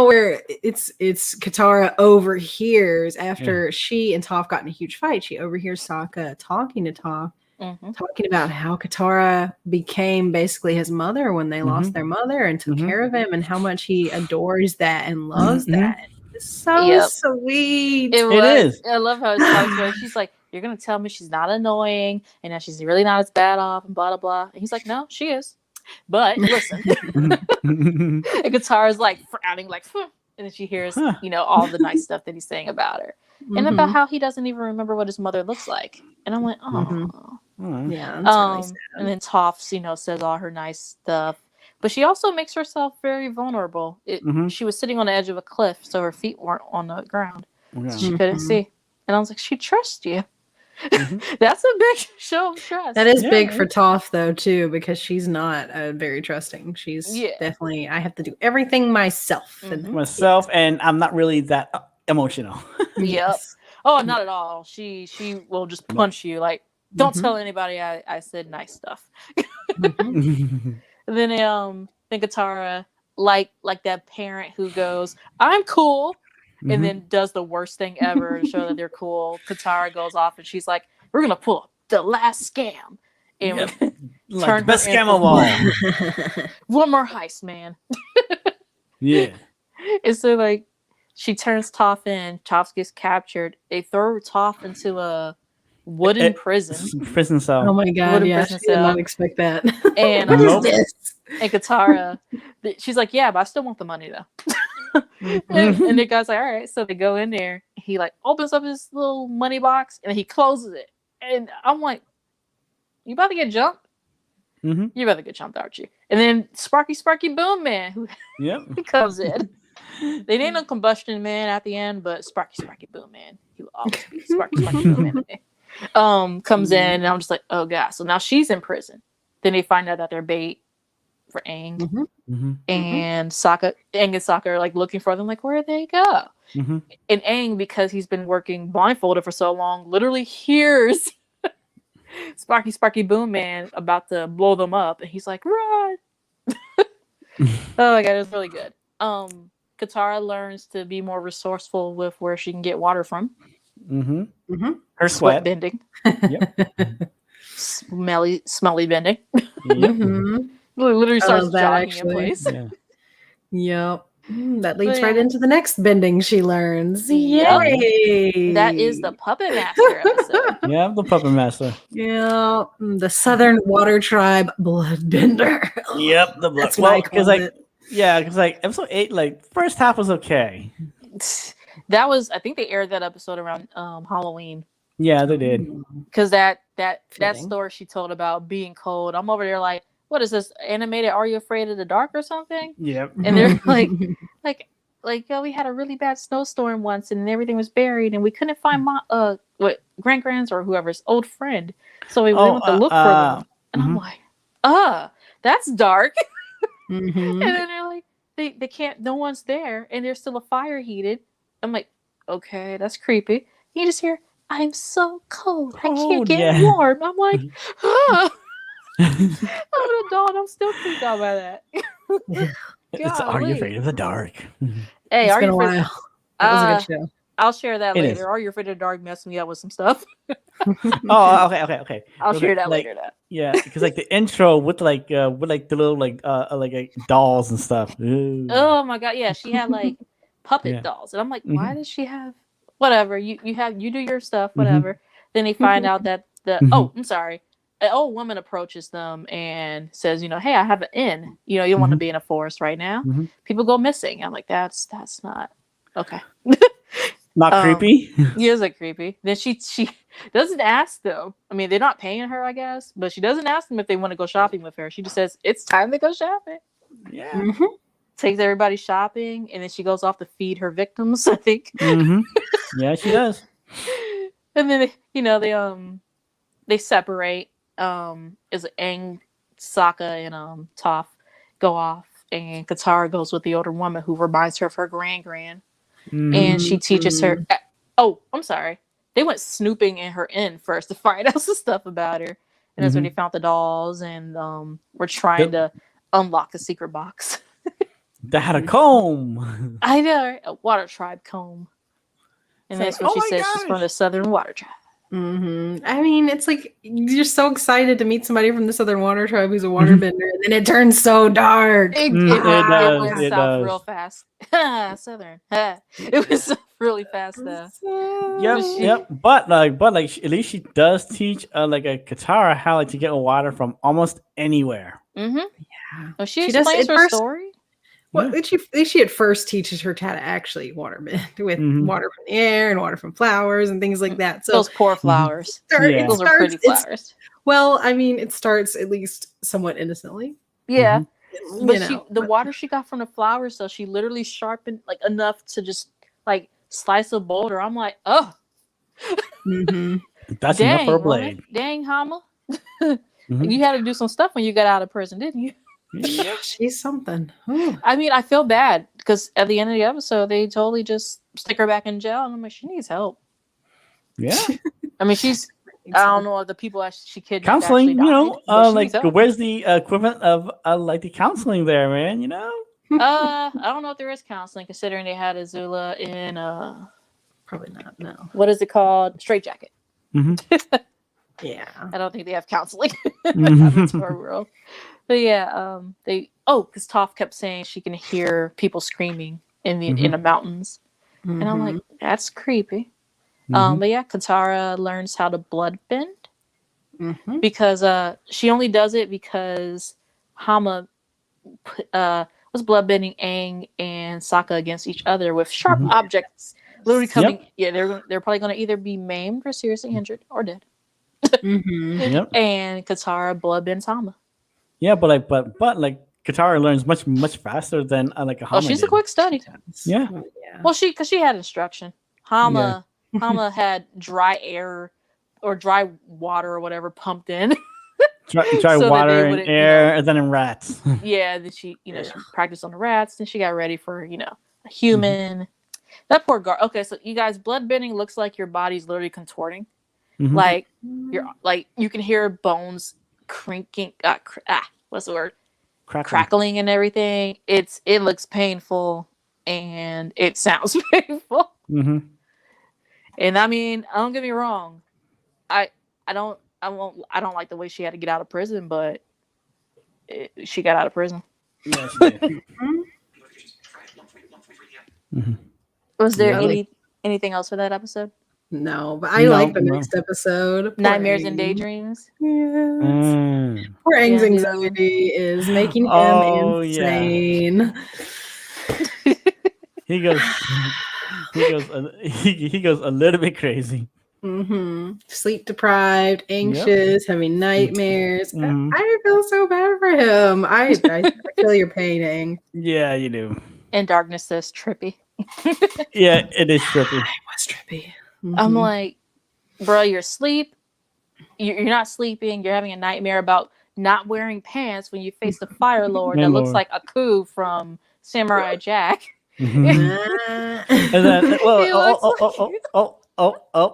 where it's Katara overhears after she and Toph got in a huge fight. She overhears Sokka talking to Toph, Mhm. talking about how Katara became basically his mother when they lost their mother and took care of him, and how much he adores that and loves that. It's so Yep. sweet. It It was. is. I love how it starts where she's like, "You're gonna tell me she's not annoying and that she's really not as bad off and blah blah blah." And he's like, "No, she is." But listen, and Katara's like frowning, like, "Phew." And then she hears, Huh. all the nice stuff that he's saying about her, and about how he doesn't even remember what his mother looks like. And I'm like, oh, Yeah, that's really sad. And then Toph, says all her nice stuff, but she also makes herself very vulnerable. She was sitting on the edge of a cliff, so her feet weren't on the ground, so she couldn't see. And I was like, she trusts you. That's a big show of trust. That is big for Toph, though, too, because she's not very trusting. She's definitely, I have to do everything myself. And I'm not really that emotional. Yes. Oh, not at all. She will just punch you. Like, don't tell anybody I said nice stuff. And then Katara, like that parent who goes, "I'm cool," and then does the worst thing ever to show that they're cool. Katara goes off and she's like, "We're gonna pull up the last scam and turn best scam of all. One more heist, man." Yeah. And so like she turns Toph in. Toph gets captured. They throw Toph into a wooden prison. Prison cell. Oh my god! Yeah, I did not expect that. And what is this? And Katara, she's like, "Yeah, but I still want the money though." and the guy's like, "All right." So they go in there. He like opens up his little money box and he closes it. And I'm like, "You about to get jumped? You're about to get jumped, aren't you?" And then Sparky Boom Man, who he comes in. They named him Combustion Man at the end, but Sparky Boom Man. He will always be Sparky Boom Man. Comes in, and I'm just like, oh god. So now she's in prison. Then they find out that they're bait for Aang, and Aang and Sokka are like looking for them, like, where'd they go? And Aang, because he's been working blindfolded for so long, literally hears Sparky Boom Man about to blow them up, and he's like, run! Oh my god, it was really good. Katara learns to be more resourceful with where she can get water from. Her sweat bending. Smelly bending. Literally starts jogging in place. Yep. That leads right into the next bending she learns. Yay! That is the Puppet Master episode. Yeah, the Puppet Master. Yeah, the Southern Water Tribe Bloodbender. Yep, the blood. Well, because like episode 8, like first half was okay. That was, I think they aired that episode around Halloween. Yeah, they did. Because that story she told about being cold, I'm over there like, what is this animated? Are You Afraid of the Dark or something? Yep. And they're like, we had a really bad snowstorm once, and everything was buried, and we couldn't find my grand's or whoever's old friend, so we went to look for them. And I'm like, that's dark. And then they're like, they can't. No one's there, and there's still a fire heated. I'm like, okay, that's creepy. You just hear, I'm so cold. I can't get warm. I'm like, I'm an adult. I'm still creeped out by that. Are You Afraid of the Dark? Hey, it's been a while. That was a good show. I'll share that later. Are You Afraid of the Dark messed me up with some stuff. Okay. I'll share that later. Yeah, because like the intro with the little like dolls and stuff. Ooh. Oh my god, yeah, she had like puppet dolls, and I'm like, why does she have? Whatever, you do your stuff, whatever. Then they find out that I'm sorry, an old woman approaches them and says, hey, I have an inn. You don't want to be in a forest right now. People go missing. I'm like, that's not okay. Not creepy? Yeah, it's like creepy. Then she doesn't ask them. I mean, they're not paying her, I guess, but she doesn't ask them if they want to go shopping with her. She just says, it's time to go shopping. Yeah. Takes everybody shopping, and then she goes off to feed her victims, I think. Yeah, she does. And then, they separate. Is Aang, Sokka, and Toph go off, and Katara goes with the older woman who reminds her of her grand. And she teaches her. Oh, I'm sorry. They went snooping in her inn first to find out some stuff about her, and that's when they found the dolls and were trying to unlock the secret box. They had a comb. I know, a water tribe comb, and that's what she says. She's from the Southern Water Tribe. I mean, it's like you're so excited to meet somebody from the Southern Water Tribe who's a waterbender, and then it turns so dark. It does. went It south does. real fast. Southern. It was really fast though. Yep. But at least she does teach like a Katara how like to get water from almost anywhere. Mm-hmm. Yeah. Well, she does explains at her first. story. Well, she at first teaches her how to actually waterbend with water from the air and water from flowers and things like that. So those poor flowers. Those are pretty flowers. Well, I mean, it starts at least somewhat innocently. Yeah, but the water she got from the flowers, so she literally sharpened like enough to just like slice a boulder. I'm like, oh, that's enough for a blade. Dang, Hama. You had to do some stuff when you got out of prison, didn't you? Yeah, she's something. I mean, I feel bad because at the end of the episode, they totally just stick her back in jail, and I'm like, she needs help. Yeah, I mean, I don't know if the people she kidnapped counseling. died, where's the equivalent of like the counseling there, man? I don't know if there is counseling considering they had Azula in probably not. No, what is it called? Straitjacket. Yeah, I don't think they have counseling. That's our world. But yeah, because Toph kept saying she can hear people screaming in the mountains, and I'm like, that's creepy. But yeah, Katara learns how to bloodbend because she only does it because Hama was bloodbending Aang and Sokka against each other with sharp objects, literally coming. Yeah, they're probably going to either be maimed or seriously injured or dead. And Katara bloodbends Hama. Yeah, but Katara learns much faster than like a Hama. Oh, she's a quick study. Yeah. Well, because she had instruction. Hama had dry air or dry water or whatever pumped in. Dry water and air, and then in rats. Yeah, then she practiced on the rats. Then she got ready for a human. That poor girl. Okay, so you guys, bloodbending looks like your body's literally contorting. Like you're like you can hear bones crinking. What's the word? Crackling and everything. It looks painful and it sounds painful. And I mean, don't get me wrong. I don't like the way she had to get out of prison, but she got out of prison. Yeah, she did. Was there anything else for that episode? No, but I like the next episode. Nightmares and Daydreams. Yes. Poor Aang's anxiety is making him insane. Yeah. He goes a little bit crazy. Sleep deprived, anxious, having nightmares. I feel so bad for him. I feel your pain, Aang. Yeah, you do. And Darkness says trippy. Yeah, it is trippy. It was trippy. I'm like, bro, you're asleep. You're not sleeping. You're having a nightmare about not wearing pants when you face the Fire Lord that looks like a coup from Samurai Jack. And then,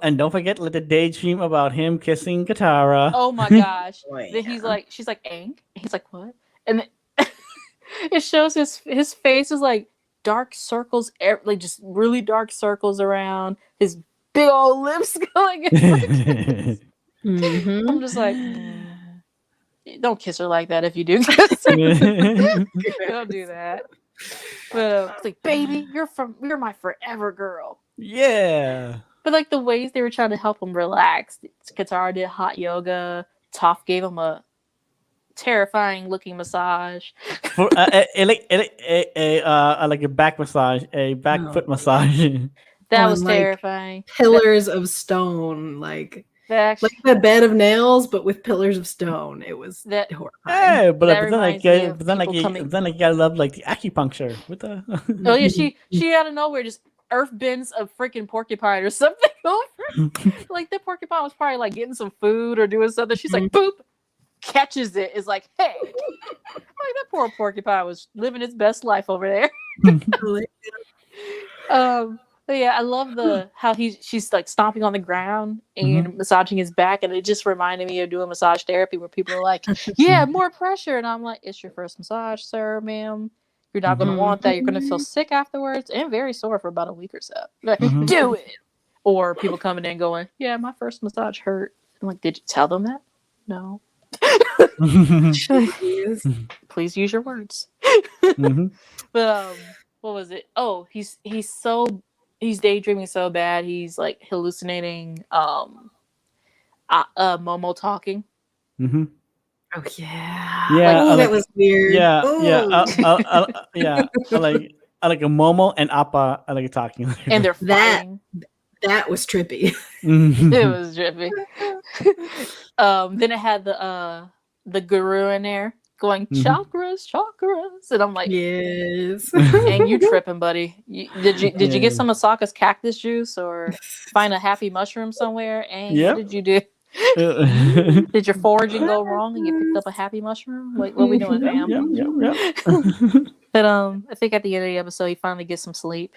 and don't forget the daydream about him kissing Katara. Oh my gosh! Then she's like, Aang. He's like, what? And then it shows his face is like dark circles, like just really dark circles around his big old lips going. I'm just like, don't kiss her like that if you do kiss her. Don't do that. But it's like, baby, you're my forever girl. Yeah. But like the ways they were trying to help him relax. Katara did hot yoga. Toph gave him a terrifying looking massage. For, like a back massage, a back foot massage. That was terrifying. Pillars of stone, like the bed of nails, but with pillars of stone. It was horrifying. Yeah, but then you gotta love like the acupuncture with the. Oh yeah, she out of nowhere just earth bends a freaking porcupine or something over. Like the porcupine was probably like getting some food or doing something. She's like, boop, catches it. Is like, hey, like that poor porcupine was living its best life over there. But yeah, I love how she's like stomping on the ground and massaging his back, and it just reminded me of doing massage therapy where people are like, "Yeah, more pressure," and I'm like, "It's your first massage, sir, ma'am. You're not going to want that. You're going to feel sick afterwards and very sore for about a week or so. Like, do it." Or people coming in going, yeah, my first massage hurt. I'm like, did you tell them that? No. Jeez. Please use your words. Mhm. But what was it? Oh, he's daydreaming so bad he's like hallucinating Momo talking. Mhm. Oh yeah. Yeah, Oh, that was weird. Yeah, yeah, Ooh. yeah. I like a Momo and Appa. I like talking. And they're That fighting. that was trippy. It was drippy. Then it had the guru in there going chakras, and I'm like, Yes. and you tripping, buddy? Did you Yeah. get some of Sokka's cactus juice or find a happy mushroom somewhere? And Yep. what did you do? Did your foraging go wrong and you picked up a happy mushroom? Like, what we doing, fam? Yep. But I think at the end of the episode, he finally gets some sleep.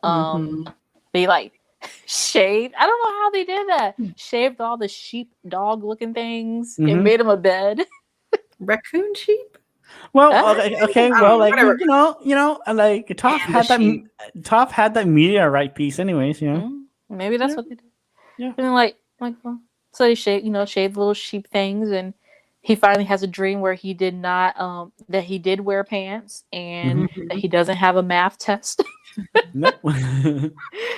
They like shaved. I don't know how they did that. Shaved all the sheep dog looking things and made him a bed. Raccoon sheep? Well, okay. Well, like whatever. you know, like Toph had that meteorite piece, anyways. You know, Maybe that's what they did. Yeah. And then well, so they shaved little sheep things, and he finally has a dream where he did not that he did wear pants and that he doesn't have a math test. Nope.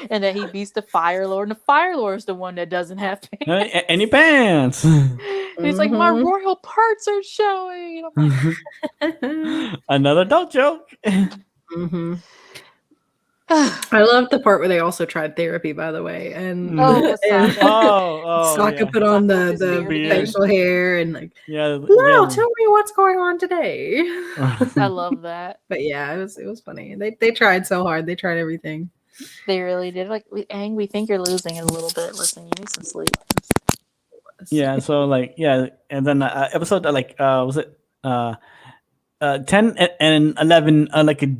And that he beats the Fire Lord, and the Fire Lord is the one that doesn't have pants. Any pants? And he's like, my royal parts are showing. And I'm like, Another adult joke. I love the part where they also tried therapy, by the way, and Sokka put on the facial hair and like, wow, tell me what's going on today. I love that. But yeah, it was funny. They tried so hard. They tried everything. They really did. Like, Aang, we think you're losing it a little bit. Listen, you need some sleep. Yeah. So like and then episode was it 10 and 11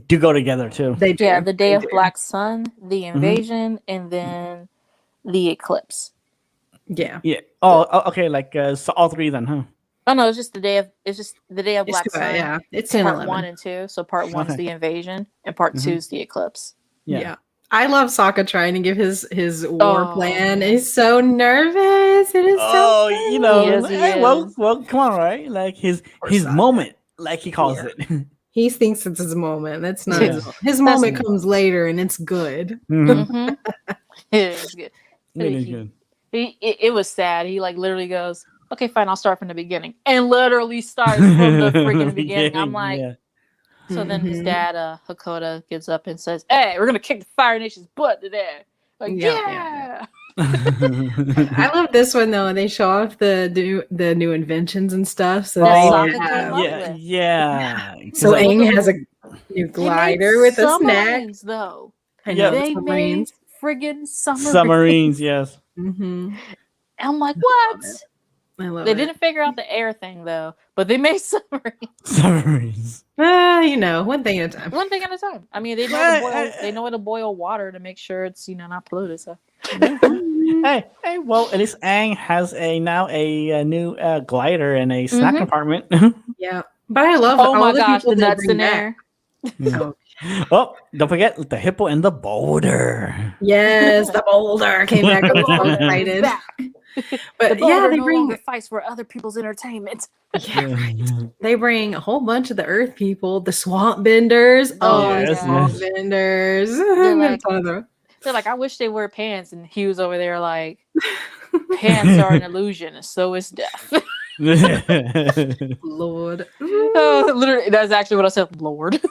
do go together too. They do. Yeah, the Day of Black Sun, the Invasion, and then the Eclipse. Yeah. Yeah. Oh, okay. So all three then, huh? Oh no, it's just the Day of Black Sun. Yeah, it's 10, part 11. 1 and 2. So part 1 is the Invasion, and part 2 is the Eclipse. Yeah. I love Sokka trying to give his war plan. He's so nervous. It is so funny. You know, he is. well, come on, right? Like his moment, like he calls it. He thinks it's his moment. That's not his moment comes later, and it's good. It is good. Good. It was sad. He like literally goes, "Okay, fine, I'll start from the beginning," and literally starts from the freaking beginning. I'm like. Yeah. So then his dad, Hakoda, gets up and says, "Hey, we're gonna kick the Fire Nation's butt today." Like, yeah. I love this one though. They show off the new inventions and stuff. So yeah. So Aang has a new glider with a snack. Though they made friggin' submarines. Yes. I'm like, what? They didn't figure out the air thing though, but they made submarines. One thing at a time. One thing at a time. I mean, they know how to boil water to make sure it's not polluted. So. hey, well, at least Aang has now a new glider and a snack compartment. Yeah, but I love all the gosh, the nuts in there. Oh, don't forget the hippo and the boulder. Yes, the boulder came back. I was so excited. But the they bring fights for other people's entertainment. They bring a whole bunch of the Earth people, the swamp benders. Swamp benders. They're like, I wish they wear pants, and he was over there like, pants are an illusion, so is death. Lord. Literally, that's actually what I said. Lord.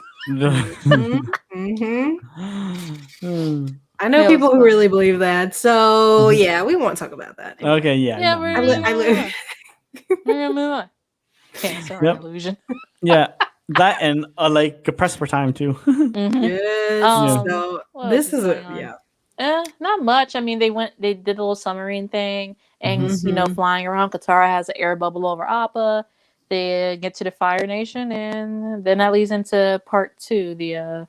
I know people who really believe that, so yeah, we won't talk about that anymore. Okay, yeah. We're gonna move on. Pants are an illusion. Yeah, that and like compressed for time too. Yes. So this is not much. I mean, they did a little submarine thing, and flying around. Katara has an air bubble over Appa. They get to the Fire Nation, and then that leads into part 2, the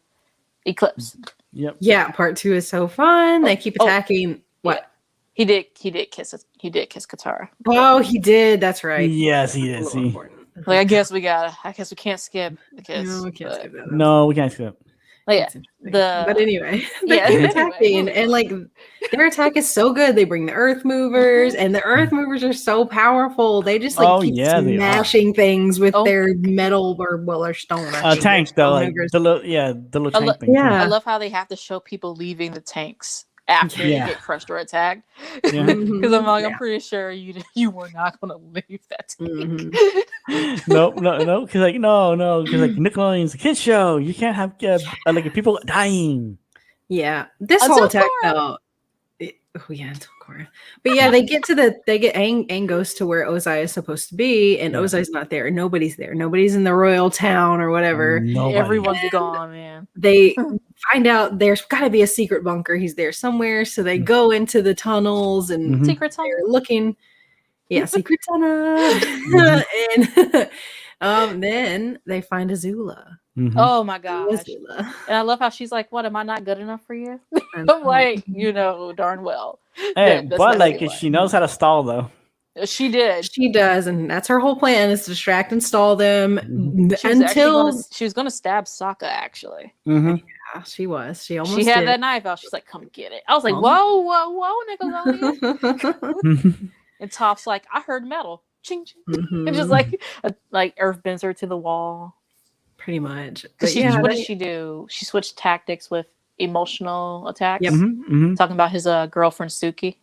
Eclipse. Yep. Yeah, part 2 is so fun. They keep attacking. What? He did kiss Katara. Oh, he did. That's right. Yes, he did. See. Like, I guess we can't skip. No, we can't skip that. No, we can't skip. Like, That's interesting. But anyway, they Yeah, keep anyway, attacking, moving and like their attack is so good. They bring the earth movers, and the earth movers are so powerful. They just like Oh, keep yeah, they are. smashing things with Oh. their metal or stone. I think. Tank They're though, like stonehuggers. the little I lo- tank thing. too. Yeah. I love how they have to show people leaving the tanks after Yeah. they get crushed or attacked. Yeah. Because I'm like, Yeah. I'm pretty sure you were not gonna leave that tank. Mhm. No, because like because like Nickelodeon's a kids show. You can't have like people dying. Yeah, this Until whole attack Korra. though. Oh yeah, until Korra. But yeah, they get Aang goes to where Ozai is supposed to be, and Yeah. Ozai's not there. Nobody's there. Nobody's in the royal town or whatever. Nobody. Everyone's gone, man. They find out there's got to be a secret bunker. He's there somewhere, so they go into the tunnels and Mhm. Secret they're tunnel. looking. Yeah, secret tunnel. And then they find Azula. Mhm. Oh my gosh. Azula. And I love how she's like, "What? Am I not good enough for you?" And- I'm like, you know darn well. Hey, that's but not like really she knows how to stall though. She did. She does, and that's her whole plan is to distract and stall them She was gonna stab Sokka actually. Mm-hmm. Yeah, she was. She almost She had did. that knife out. She's like, "Come get it." I was like, Oh. "Whoa, Nickelodeon!" And Toph's like, "I heard metal, ching ching," and just Mhm. like earth bends her to the wall. Pretty much. Because But yeah, what did she do? She switched tactics with emotional attacks. Yep. Mm-hmm. Talking about his girlfriend Suki.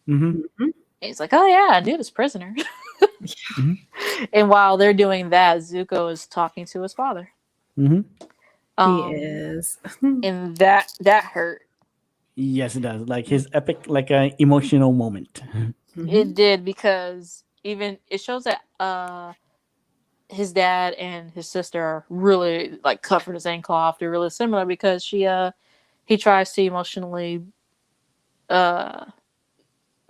Mm-hmm. Mhm. He's like, "Oh yeah, I knew this prisoner." Mhm. And while they're doing that, Zuko is talking to his father. Mm-hmm. He is. And that hurt. Yes, it does. Like his epic, like an emotional moment. It did, because even it shows that his dad and his sister are really like cut from the same cloth. They're really similar because he tries to emotionally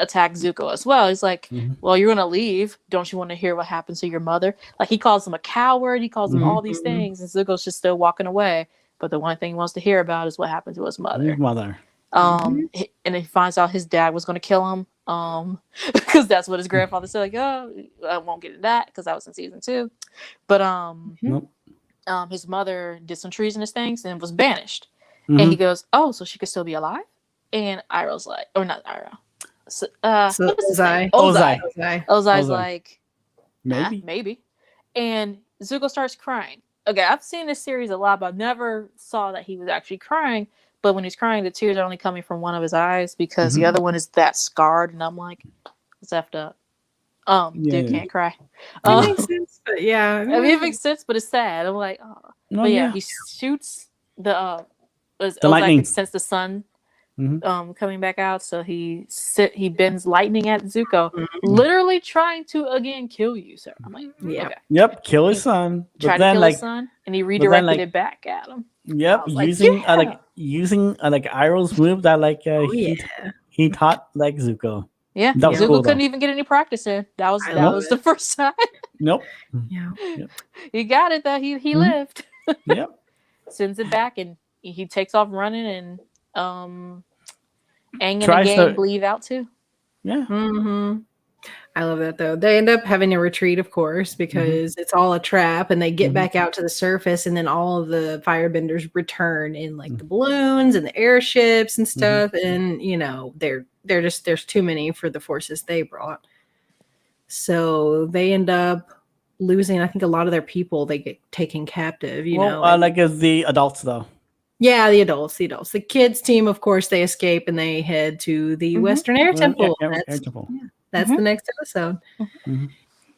attack Zuko as well. He's like, Mhm. "Well, you're gonna leave. Don't you want to hear what happened to your mother?" Like he calls him a coward. He calls him all these things, and Zuko's just still walking away. But the one thing he wants to hear about is what happened to his mother. His mother. And he finds out his dad was going to kill him. Because that's what his grandfather said. Like, "Oh, I won't get into that because that was in season 2." But Nope. his mother did some treasonous things and was banished. Mhm. And he goes, "Oh, so she could still be alive?" And Iroh's like, or not Iroh. So what was his name? Ozai. Ozai. Ozai's Ozai. like, Maybe. maybe. And Zuko starts crying. Okay, I've seen this series a lot, but I never saw that he was actually crying. But when he's crying, the tears are only coming from one of his eyes because the other one is that scarred. And I'm like, it's effed up. Dude can't cry. It makes sense, but yeah. I mean, it makes sense, but it's sad. I'm like, oh. No, But yeah, he shoots the lightning. can sense the sun Mhm. coming back out, so he bends lightning at Zuko, literally trying to again kill you, sir. I'm like, Yeah. okay. Yep, kill his son. Tried But to then, kill like, his son, and he redirected like- it back at him. yep, I was like, using yeah. using like Iroh's move that like he taught like Zuko. Yeah, That was Zuko cool, couldn't though. even get any practice in. That was I love the first time Nope. Yeah. he got it. That he lived. Yep. Sends it back, and he takes off running, and Aang and the Tries gang to- bleed out too. Yeah. I love that though. They end up having a retreat, of course, because it's all a trap, and they get back out to the surface, and then all of the firebenders return in like the balloons and the airships and stuff, and they're just there's too many for the forces they brought. So they end up losing, I think, a lot of their people. They get taken captive, like as the adults though. Yeah, the adults. The kids team, of course, they escape and they head to the Western Air Temple. Air Temple. That's the next episode.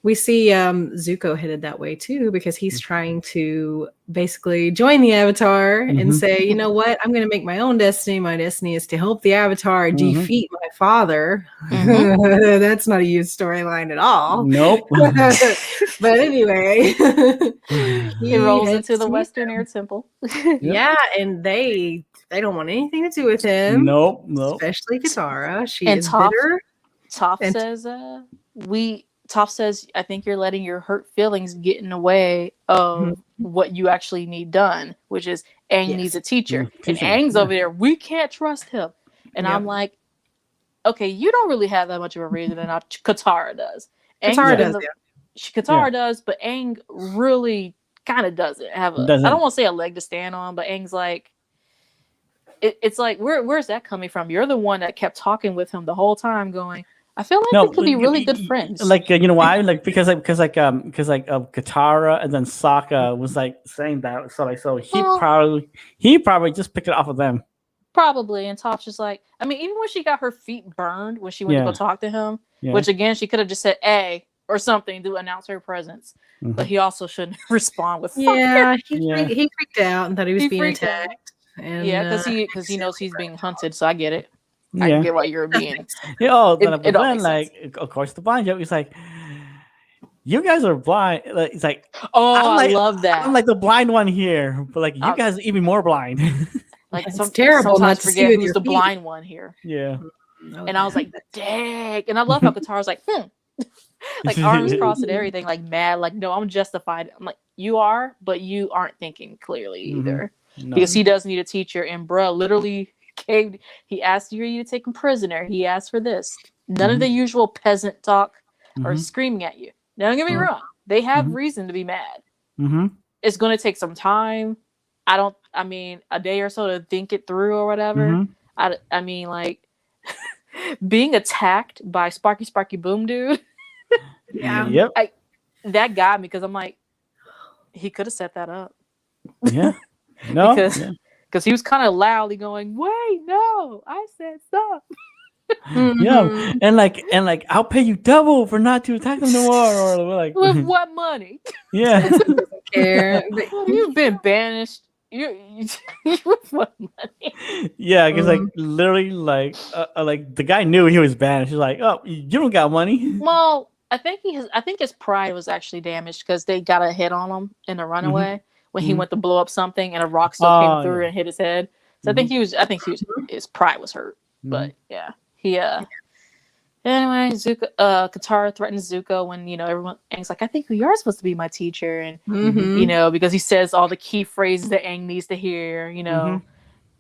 We see Zuko headed that way too, because he's trying to basically join the Avatar and say, you know what, I'm going to make my own destiny. My destiny is to help the Avatar defeat my father. That's not a used storyline at all. Nope. But anyway, He rolls into the Western Air Temple. Yeah, and they don't want anything to do with him. Nope. Especially Katara. She And is Toph- bitter. Toph says, "I think you're letting your hurt feelings get in the way of what you actually need done, which is Aang needs a teacher." And Aang's over there, "We can't trust him." And I'm like, okay, you don't really have that much of a reason, and Katara does. Katara does, Katara does, but Aang really kind of doesn't have a. I don't want to say a leg to stand on, but Aang's like, it's like, where's that coming from? You're the one that kept talking with him the whole time, going, I feel like No, we could be really good friends. Like you know why? Like because Katara and then Sokka was like saying that. So he probably just picked it off of them. Probably. And Toph just like, I mean, even when she got her feet burned when she went to go talk to him, which again she could have just said A or something to announce her presence. Mm-hmm. But he also shouldn't respond with fire. He freaked out and thought he was being attacked. And, because he knows he's being hunted, so I get it. I can get why you're being. Like, of course, the blind joke is like, you guys are blind. Like, it's like, I love that. I'm like the blind one here, but like you guys are even more blind. Like it's terrible not to forget see who's the blind one here. Yeah. And I was like, dang. And I love how Katara's like, like arms crossed and everything, like mad, like, no, I'm justified. I'm like, you are, but you aren't thinking clearly either. No. Because he does need a teacher, and bruh literally he asked you to take him prisoner. He asked for this. None of the usual peasant talk or screaming at you. Now, don't get me wrong. They have reason to be mad. It's going to take some time. I mean, a day or so to think it through or whatever. I mean, like, being attacked by Sparky Boom dude. Yep. That got me because I'm like, he could have set that up. Yeah. No. Because he was kind of loudly going, wait, no, I said stop. Yeah, and like I'll pay you double for not to attack them no more, or like with what money? Yeah. Care. You've been banished. You with what money? Yeah, because like literally like the guy knew he was banished. He's like, oh, you don't got money. Well, I think his pride was actually damaged because they got a hit on him in the Runaway when he went to blow up something and a rock still came through and hit his head. So I think his pride was hurt. But yeah, Anyway, Katara threatens Zuko when Aang's like, I think you're supposed to be my teacher, and because he says all the key phrases that Aang needs to hear.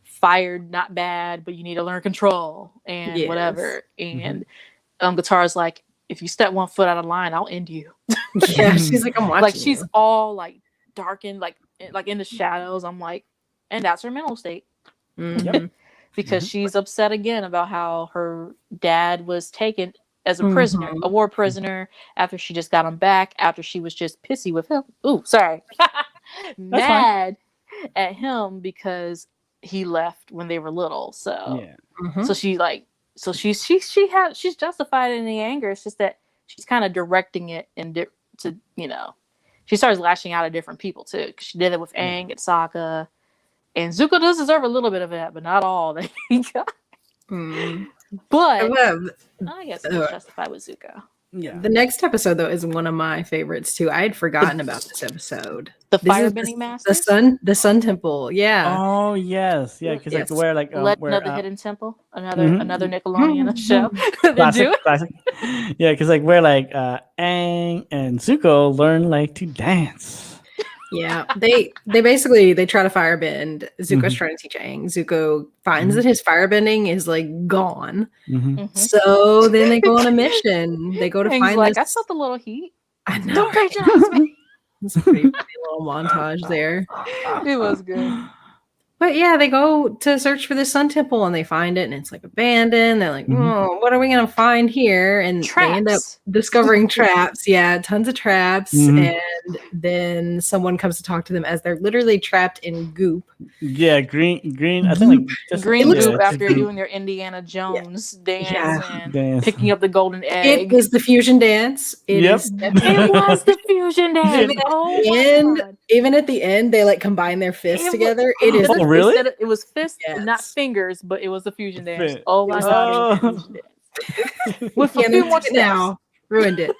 Fired, not bad, but you need to learn control and whatever. And Katara's like, if you step one foot out of line, I'll end you. Yeah, she's like, I'm watching. Like she's all like darkened, like in the shadows. I'm like, and that's her mental state. Because she's upset again about how her dad was taken as a prisoner, a war prisoner, after she just got him back, after she was just pissy with him. Ooh, sorry. Mad at him because he left when they were little. So so she like she's justified in the anger. It's just that she's kind of directing it to she starts lashing out at different people too, because she did it with Aang and Sokka. And Zuko does deserve a little bit of that, but not all that he got. But I guess it's justified with Zuko. Yeah. The next episode, though, is one of my favorites, too. I had forgotten about this episode. The Firebending Master? The Sun Temple, yeah. Oh, yes. Yeah, because like where like... Legend of the Hidden Temple? Another Nickelodeon show. Classic. Yeah, because like where like Aang and Zuko learn like to dance. Yeah, they basically try to firebend. Zuko's trying to teach Aang. Zuko finds that his firebending is like gone. So then they go on a mission. They go to find like, I felt a little heat. I know. Don't recognize me. It's a pretty funny little montage there. It was good. But yeah, they go to search for the Sun Temple and they find it and it's like abandoned. They're like, oh, what are we going to find here? And they end up discovering traps. Yeah, tons of traps. And then someone comes to talk to them as they're literally trapped in goop. Yeah, green. I think like just green goop after doing their Indiana Jones dance and picking up the golden egg. It is the fusion dance. It was the fusion dance. Even at the end, they like combine their fists together. It is. Oh, really? It was fists, not fingers, but it was the fusion dance. Oh my god! With a few more now, ruined it.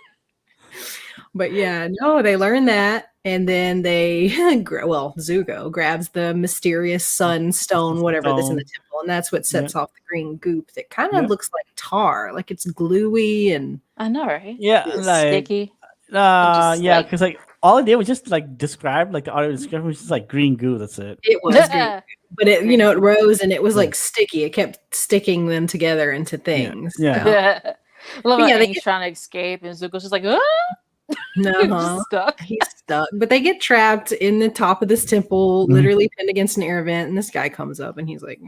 But yeah, no, they learn that, and then they Zuko grabs the mysterious sunstone, whatever that's in the temple, and that's what sets off the green goop that kind of looks like tar, like it's gluey and I know, right? Yeah, it's like sticky. Yeah, because like all it did was just like describe, like the audio description was just like green goo. That's it. It was green, but it it rose and it was like sticky. It kept sticking them together into things. Yeah. I love how Aang's trying to escape and Zuko's just like, ah! No, Just stuck. he's stuck. But they get trapped in the top of this temple, literally pinned against an air vent. And this guy comes up and he's like,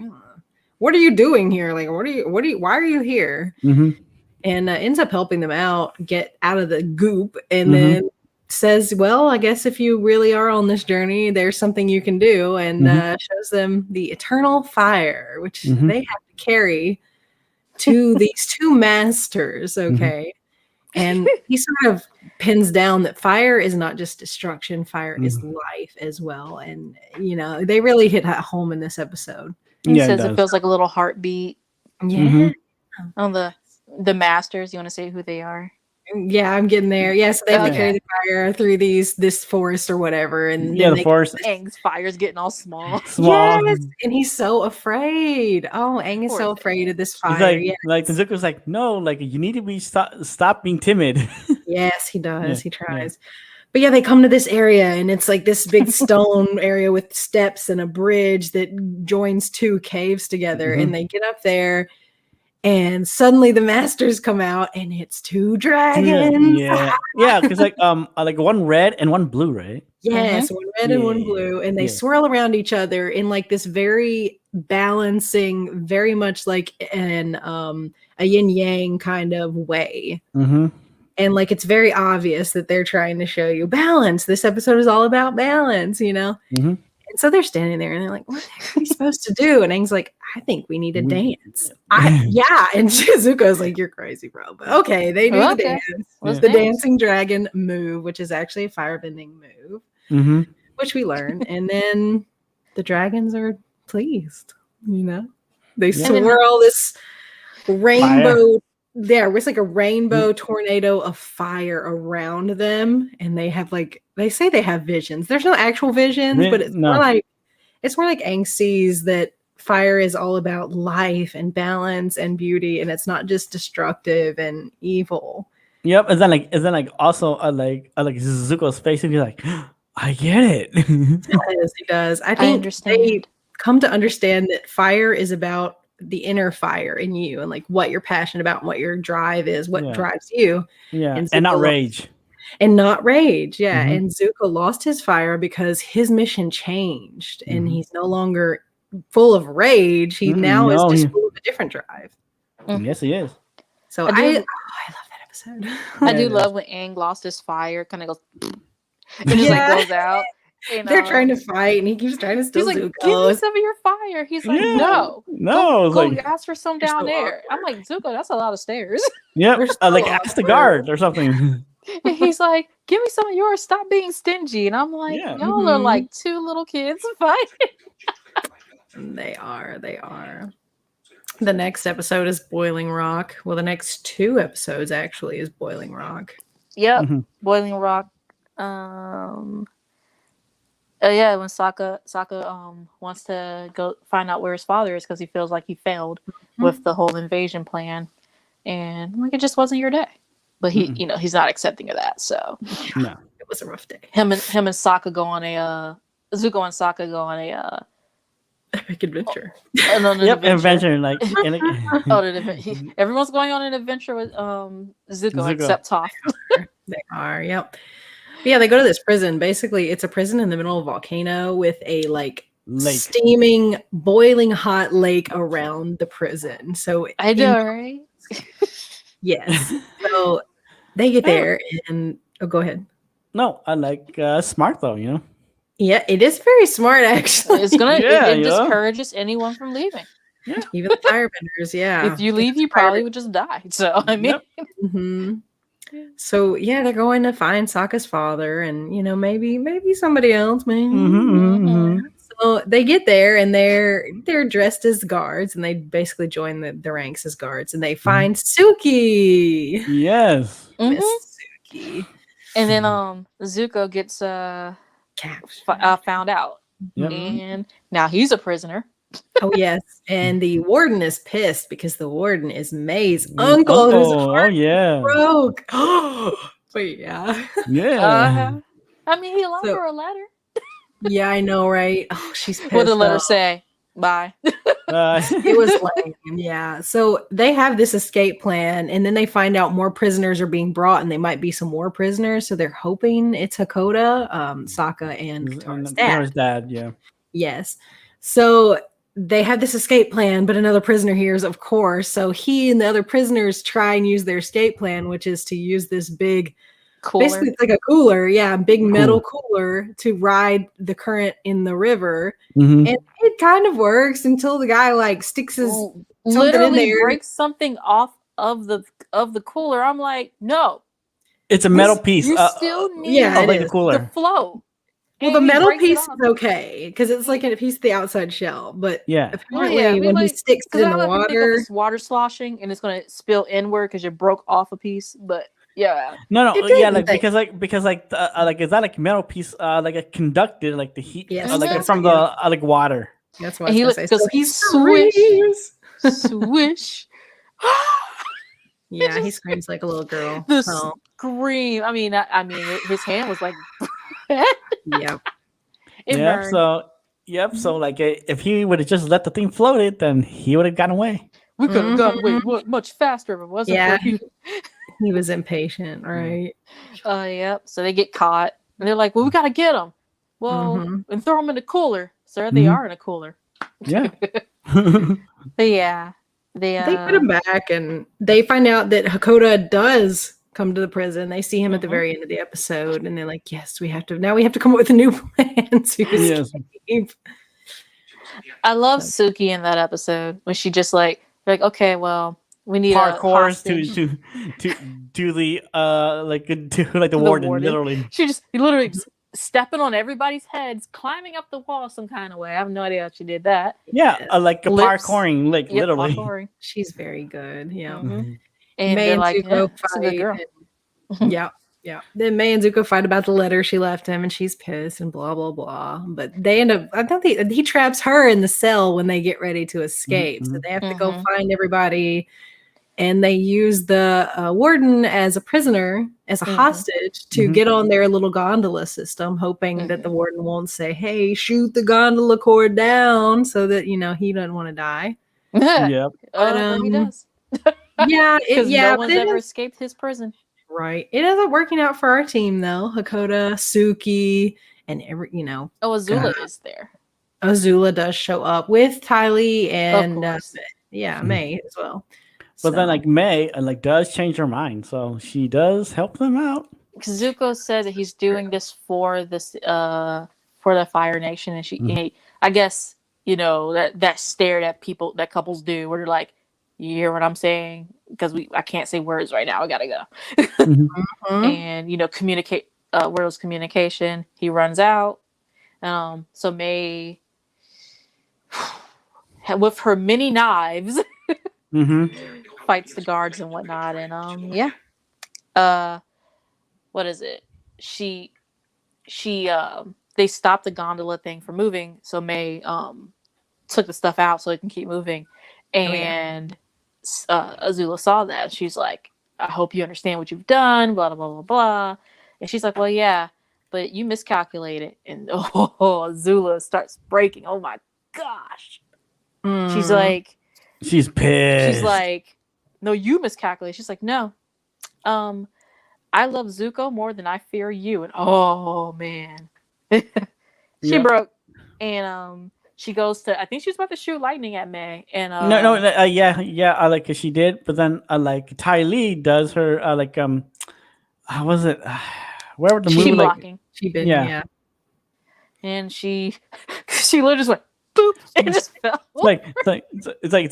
"What are you doing here? Like, why are you here?" And ends up helping them out, get out of the goop, and then says, "Well, I guess if you really are on this journey, there's something you can do," and shows them the eternal fire, which they have to carry to these two masters. Okay. And he sort of pins down that fire is not just destruction, fire is life as well. And, you know, they really hit that home in this episode. He says it feels like a little heartbeat. Yeah. On the masters, you want to say who they are? Yeah, I'm getting there. Yeah, so they have to carry the fire through this forest or whatever. And the forest. Aang's fire's getting all small. Yes, and he's so afraid. Oh, Aang is so afraid of this fire. He's like Zuko's like, no, like you need to be stop being timid. Yes, he does. He tries. But yeah, they come to this area and it's like this big stone area with steps and a bridge that joins two caves together. And they get up there and suddenly the masters come out and it's two dragons. Yeah, because like one red and one blue, right? Yes, one red and one blue, and they swirl around each other in like this very balancing, very much like an a yin yang kind of way. And like it's very obvious that they're trying to show you balance. This episode is all about balance, you know. And so they're standing there and they're like, "What the heck are we supposed to do?" And Aang's like, "I think we need to dance." Yeah. And Shizuko's like, "You're crazy, bro." But okay, they do the dance. It's the dancing dragon move, which is actually a firebending move, which we learn. And then the dragons are pleased, you know? They swirl this rainbow. There, it's like a rainbow tornado of fire around them, and they have they say they have visions. There's no actual visions, but it's more like Aang sees that fire is all about life and balance and beauty, and it's not just destructive and evil. Yep, and then also like Zuko's face, and he's like, "I get it." Yes, he does. I think they come to understand that fire is about the inner fire in you and like what you're passionate about and what your drive is, what drives you. And not rage. And Zuko lost his fire because his mission changed and he's no longer full of rage. He now is just full of a different drive. Yes, he is. So I love that episode. I do love when Aang lost his fire, kind of goes and just like goes out. They're trying to fight, and he keeps trying to steal Zuko. Give me some of your fire. He's like, no, go ask for some down there. I'm like, Zuko, that's a lot of stairs. Yeah, like ask the guard or something. And he's like, give me some of yours. Stop being stingy. And I'm like, y'all are like two little kids fighting. They are. The next episode is Boiling Rock. Well, the next two episodes actually is Boiling Rock. Yep, Boiling Rock. Yeah, when Sokka wants to go find out where his father is because he feels like he failed with the whole invasion plan, and like it just wasn't your day. But he, he's not accepting of that. So no, it was a rough day. Him and Sokka go on a Zuko and Sokka go on a epic adventure. Adventure like everyone's going on an adventure with Zuko except Toph. They are. Yep. Yeah, they go to this prison. Basically, it's a prison in the middle of a volcano with a lake. Steaming, boiling hot lake around the prison. So I know, right? Yes. So they get there and go ahead. No, I like smart though, you know. Yeah, it is very smart actually. It's gonna it discourages anyone from leaving. Yeah. Even the firebenders, If you leave, you probably would just die. So I mean So they're going to find Sokka's father, and maybe somebody else, So they get there, and they're dressed as guards, and they basically join the ranks as guards, and they find Suki. Yes, Miss Suki. And then Zuko gets found out, and now he's a prisoner. Oh yes, and the warden is pissed because the warden is May's uncle whose heart broke. But yeah. I mean, he left her a letter. Yeah, I know, right? Oh, she's pissed. What did the letter say? Bye. It was lame, yeah. So they have this escape plan, and then they find out more prisoners are being brought, and they might be some more prisoners. So they're hoping it's Hakoda, Sokka, and Katara's dad. dad, yeah. Yes. So they have this escape plan, but another prisoner hears, of course. So he and the other prisoners try and use their escape plan, which is to use this big, Cooler. basically it's like a cooler, big metal cooler to ride the current in the river. Mm-hmm. And it kind of works until the guy like sticks his something in literally there. breaks something off of the cooler. I'm like, no, It's a metal piece. You still need it the cooler. the flow. Well, the metal piece is okay because it's like a piece of the outside shell, but apparently when he sticks it in the water, it's water sloshing and it's going to spill inward because you broke off a piece. But no, because is that like metal piece like it conducted like the heat from the water. That's what I was going to say. So he's swish. Yeah, he screams like a little girl. Scream. I mean, his hand was like. Yep. Burned. So like if he would have just let the thing floated, then he would have gotten away. We could have gotten away much faster if it wasn't for you. He was impatient, right? Yep. So they get caught, and they're like, "Well, we gotta get them. Well, and throw them in the cooler." So they are in a cooler. Yeah. But yeah, they put him back, and they find out that Hakoda does come to the prison. They see him at the very end of the episode, and they're like, "Yes, we have to come up with a new plan to escape." I love Suki in that episode when she just like, okay, well, we need parkours to the warden. Literally, he literally just stepping on everybody's heads, climbing up the wall some kind of way. I have no idea how she did that. Yeah, like a parkouring, literally. Parkouring. She's very good. Yeah. Mm-hmm. And May they're and like, Zuko fight. Yeah. Then May and Zuko fight about the letter she left him, and she's pissed and blah blah blah. But they end up. I don't think he traps her in the cell when they get ready to escape. So they have to go find everybody, and they use the warden as a prisoner, as a hostage, to get on their little gondola system, hoping that the warden won't say, "Hey, shoot the gondola cord down," so that he doesn't want to die. Yep. He does. Because no one's ever escaped his prison. Right. It ends up working out for our team though. Hakoda, Suki, and Azula is there. Azula does show up with Tylee and May as well. But then like May does change her mind, so she does help them out. Zuko says that he's doing this for for the Fire Nation, and I guess that stare that couples do, where they're like, "You hear what I'm saying?" Because I can't say words right now. I gotta go. And communicate. Wordless communication. He runs out. So May, with her many knives, fights the guards and whatnot. And what is it? They stopped the gondola thing from moving. So May took the stuff out so it can keep moving. And Azula saw that. She's like, "I hope you understand what you've done, blah, blah, blah, blah, blah." And she's like, "Well, yeah, but you miscalculated." And Azula starts breaking. Oh my gosh. She's like, she's pissed. She's like, "No, you miscalculated." She's like, "No. I love Zuko more than I fear you." And oh man. She broke. And she goes to, I think she was about to shoot lightning at May, and cause she did, but then Tylee does her how was it? Where would the movie blocking? And she literally just went boop and just fell. It's like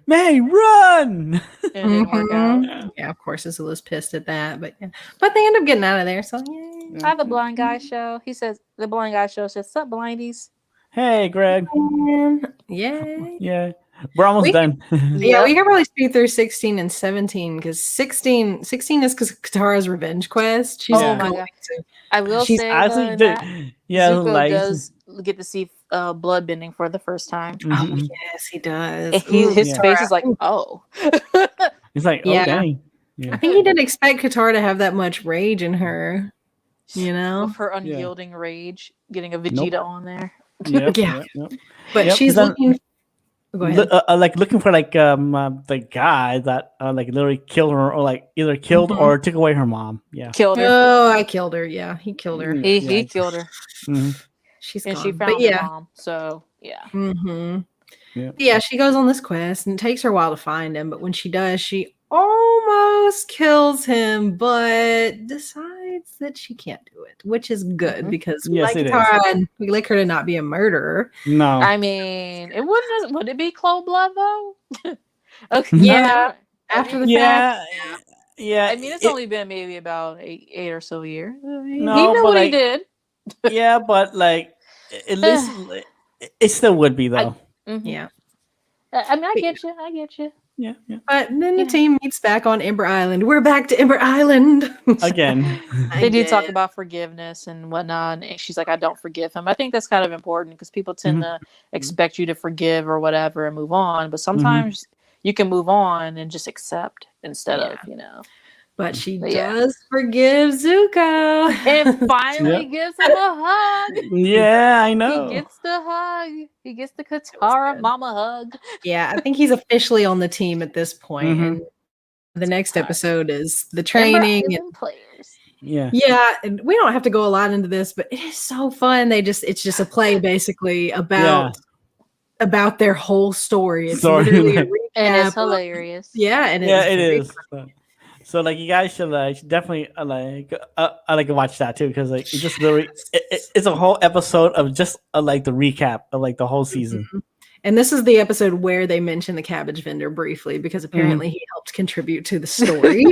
May, run! It didn't work out. Yeah, of course Azula's pissed at that, but they end up getting out of there. So Hi, the blind guy show. He says the blind guy show says, "Sup, blindies." Hey, Greg. Yay. Yeah. We're almost done. Yeah, we can probably speed through 16 and 17 because 16 is because Katara's revenge quest. She's my God. I will say Zuko does get to see blood bending for the first time. Oh, yes, he does. His face is like, oh. He's like, oh, dang. Yeah. I think he didn't expect Katara to have that much rage in her, With her unyielding rage, getting a Vegeta on there. Yep. But she's looking. Go ahead. like looking for like the guy that like literally killed her, or like either killed or took away her mom. Yeah. Killed her. Oh, I killed her. Yeah, he killed her. He killed her. Mhm. She's And gone. she But found her yeah. mom. So yeah. Yeah, she goes on this quest and it takes her a while to find him, but when she does, she almost kills him, but decides that she can't do it, which is good because we Yes, like it Katara and we like her to not be a murderer. No. I mean, it wouldn't. Would it be cold blood though? Okay. Yeah. I After mean, the fact, Yeah. I mean, it's only been maybe about eight or so years. He No, knew but what he like, did. yeah, but like at least it still would be though. yeah. I mean, I get you. Yeah. But then the team meets back on Ember Island. We're back to Ember Island. Again. They do talk about forgiveness and whatnot, and she's like, I don't forgive him. I think that's kind of important because people tend to expect you to forgive or whatever and move on, but sometimes you can move on and just accept instead of, But she does forgive Zuko. And finally gives him a hug. Yeah, I know. He gets the hug. He gets the Katara mama hug. Yeah, I think he's officially on the team at this point. And the next episode is the training and players. Yeah, and we don't have to go a lot into this, but it is so fun. It's just a play basically about their whole story. It's literally a recap. And it's hilarious. And it is. So like you guys should definitely like watch that too, because like it just literally it's a whole episode of just like the recap of like the whole season. And this is the episode where they mention the cabbage vendor briefly because apparently he helped contribute to the story.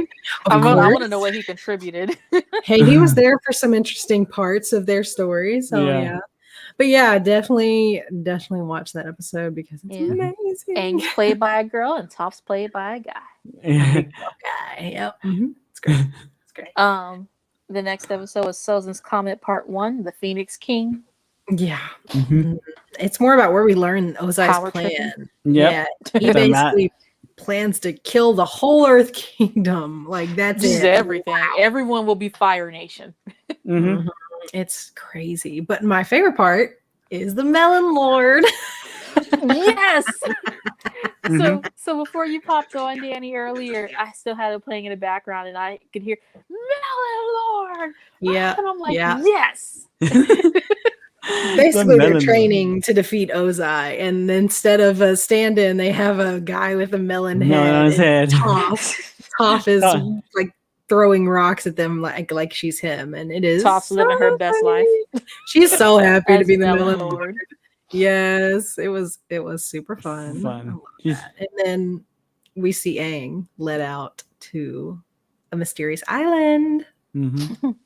I want to know what he contributed. Hey, he was there for some interesting parts of their story. So yeah. But yeah, definitely watch that episode because it's amazing. Aang's played by a girl and Toph's played by a guy. Yep. It's great. It's great. The next episode is Sozin's Comet Part 1, The Phoenix King. Yeah. It's more about where we learn Ozai's plan. Yeah. He basically plans to kill the whole Earth Kingdom. Like that's just it. Everything. Wow. Everyone will be Fire Nation. It's crazy. But my favorite part is the Melon Lord. Yes. So before you popped on Dani earlier, I still had it playing in the background and I could hear Melon Lord. Yeah. And I'm like, yes. Basically, they're training to defeat Ozai, and instead of a stand-in, they have a guy with a melon head. Toph is like throwing rocks at them like she's him, and it is Toph's living her best life. She's so happy to be the Melon Melon Lord. Yes, it was super fun. And then we see Aang led out to a mysterious island. And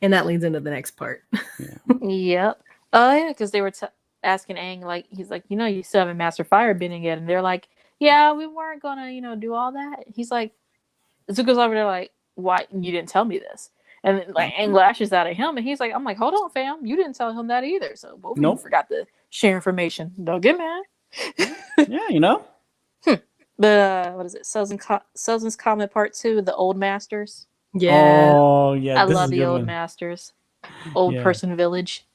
that leads into the next part. Yep. Oh yeah, because they were asking Aang, like, he's like, you still haven't mastered firebending yet, and they're like, yeah, we weren't gonna, do all that. He's like, Zuko's over there like, why you didn't tell me this? And then, like Aang lashes out at him, and he's like, I'm like, hold on, fam, you didn't tell him that either. So both of you forgot to share information. Don't get mad. But what is it? Sozin's Comet Part 2, The Old Masters. Yeah. Oh yeah. I love the Old Masters. Old Person Village.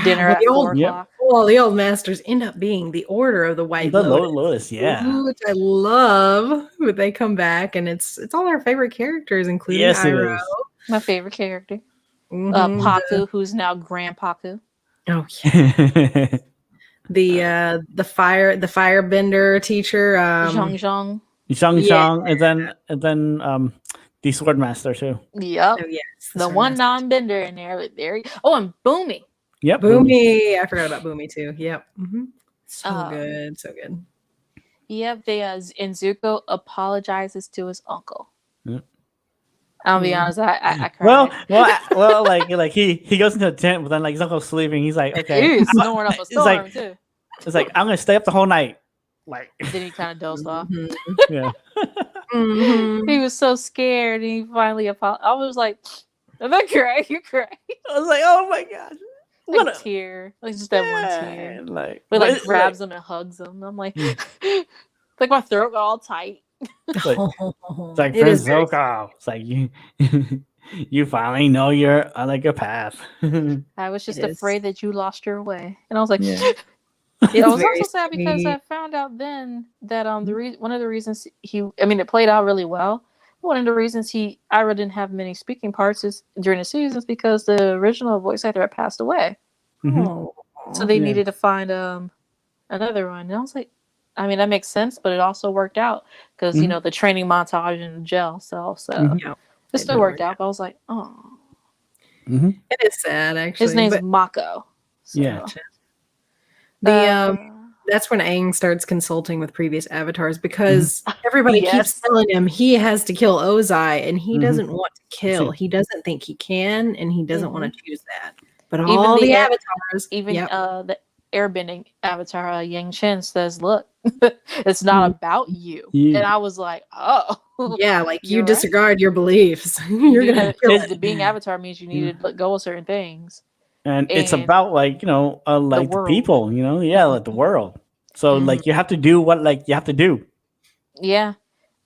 Dinner at 4 o'clock. Well, the Old Masters end up being the Order of the White Lotus. Which I love. But they come back, and it's all our favorite characters, including Iroh. My favorite character. Paku, who's now Grand Paku. Oh yeah. the firebender teacher. Zhang, and then the sword master too. Yep. Oh, yes, the one non-bender in there. And Boomy. Yep. Boomy. I forgot about Boomy too. Yep. So good. Yep. And Zuko apologizes to his uncle. Yep. I'll be honest. I cried. Well, like he goes into a tent, but then like his uncle's sleeping. He's like, okay, he's snoring up a storm too. It's like I'm gonna stay up the whole night. Like then he kind of dozed off. Yeah. He was so scared, and he finally apologized. I was like, "I'm not crying. You cry." I was like, "Oh my gosh!" What a tear! Like just that one tear. Like grabs him and hugs him. I'm like, like my throat got all tight. It's like Friend Zuko. It's like you finally know you're on like a path. I was just afraid that you lost your way, and I was like, It's I was very also sad because sweet. I found out then that one of the reasons it played out really well. One of the reasons Ira didn't have many speaking parts during the seasons because the original voice actor had passed away, Oh, so they Yeah. needed to find another one. And I was like, I mean that makes sense, but it also worked out because Mhm. the training montage in the jail cell, so Mhm. yeah. it still worked out. But I was like, oh, Mm-hmm. It is sad, actually. his name's but Mako. So, Yeah. the that's when Aang starts consulting with previous avatars because everybody keeps Yes. telling him he has to kill Ozai and he Mhm. doesn't want to kill. See. He doesn't think he can and he doesn't want to choose that. But Even all the the air- avatars, yep. the airbending avatar Yang Chen says, "Look, it's not about you." Yeah. And I was like, "Oh, Yeah, like you you're right. disregard your beliefs. You You're do gonna have- kill because it. being avatar means you need to let go of certain things." And it's And about like like the world. people, like the world. So Mhm. like you have to do what like you have to do. Yeah,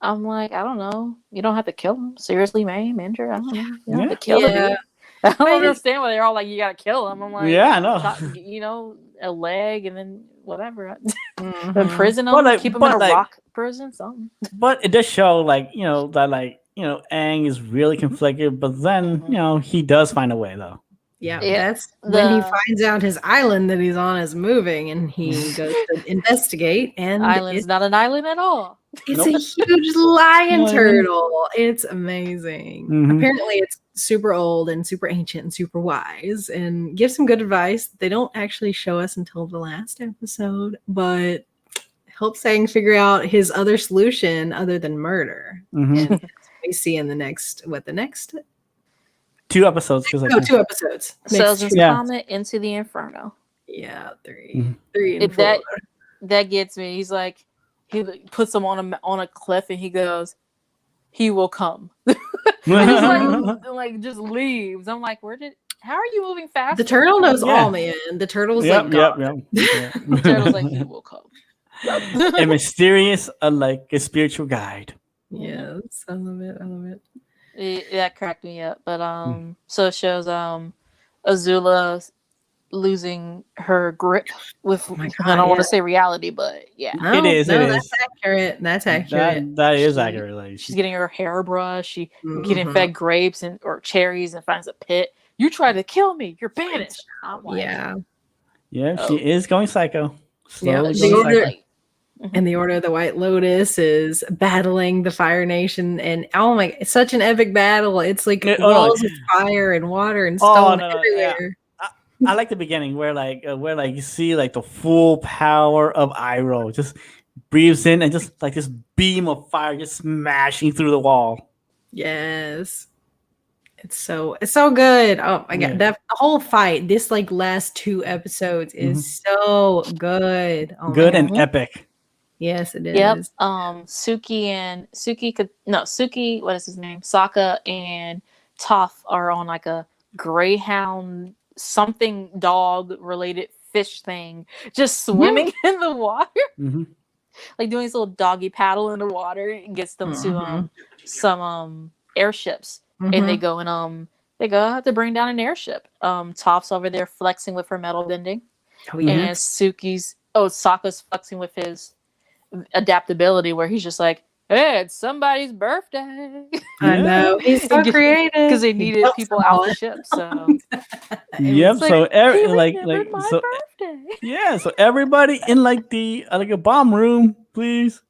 I'm like, I don't know. You don't have to kill him. Seriously, maim, injure. I don't know. You don't have Yeah. to kill the Yeah. dude. I don't But understand why they're all like, you gotta kill him. I'm like, Yeah, I know. a leg and then whatever. Mhm. Imprison him, But, like- keep him in but, a like- rock prison, something. But it does show like that like Aang is really conflicted, but then he does find a way though. Yeah, Yeah, that's when he the- finds out his island that he's on is moving and he goes to investigate and Island's not an island at all. it's Nope. a huge lion Lion. turtle. It's amazing. Mhm. Apparently it's super old and super ancient and super wise and gives some good advice that they don't actually show us until the last episode, but helps Aang figure out his other solution other than murder. Mhm. And we see in the next 2 episodes because no, 2 episodes. Sells Yeah. Comet into the Inferno. Yeah, 3. Mhm. 3 and If 4. that gets me. He's like, he puts him on a cliff and he goes, "He will come." And just like just leaves. I'm like, how are you moving fast? The turtle knows Yeah. all, man. The turtle's Yep, like, yep, God. yep. The turtle's like, "He will come." A mysterious, like a spiritual guide. Yes, I love it. That cracked me up. But so it shows Azula losing her grip with Oh my I God, don't want yeah. to say reality, but yeah. No, It is, no, it that's is. accurate. That's accurate. That is She- accurate. Like, She's getting her hair brushed. She getting Mhm. fed grapes or cherries and finds a pit. You tried to kill me. You're banished. I'm like, Yeah. yeah, she is going psycho. Yeah, Slowly the going older- psycho. And the Order of the White Lotus is battling the Fire Nation, and oh my, it's such an epic battle. It's like No. walls of fire and water and Oh, stone no, everywhere. I like the beginning where you see like the full power of Iroh just breathes in and just like this beam of fire just smashing through the wall. Yes. It's so good. Oh my Yeah. God. The whole fight, this like last 2 episodes is so good. Oh my Good God. and epic. Yes, it is. Yep. Suki, what is his name? Sokka and Toph are on like a greyhound something dog related fish thing, just swimming in the water. Mhm. Like doing this little doggy paddle in the water and gets them to some airships. And they go and they have to bring down an airship. Toph's over there flexing with her metal bending. Oh, yeah. And Sokka's flexing with his adaptability where he's just like, "Hey, it's somebody's birthday." I know. He's so creative. Because they He needed helps people them out all. the ship. So Yep. it's like, So he like remembered my so birthday. yeah. So everybody in like the like a bomb room, please.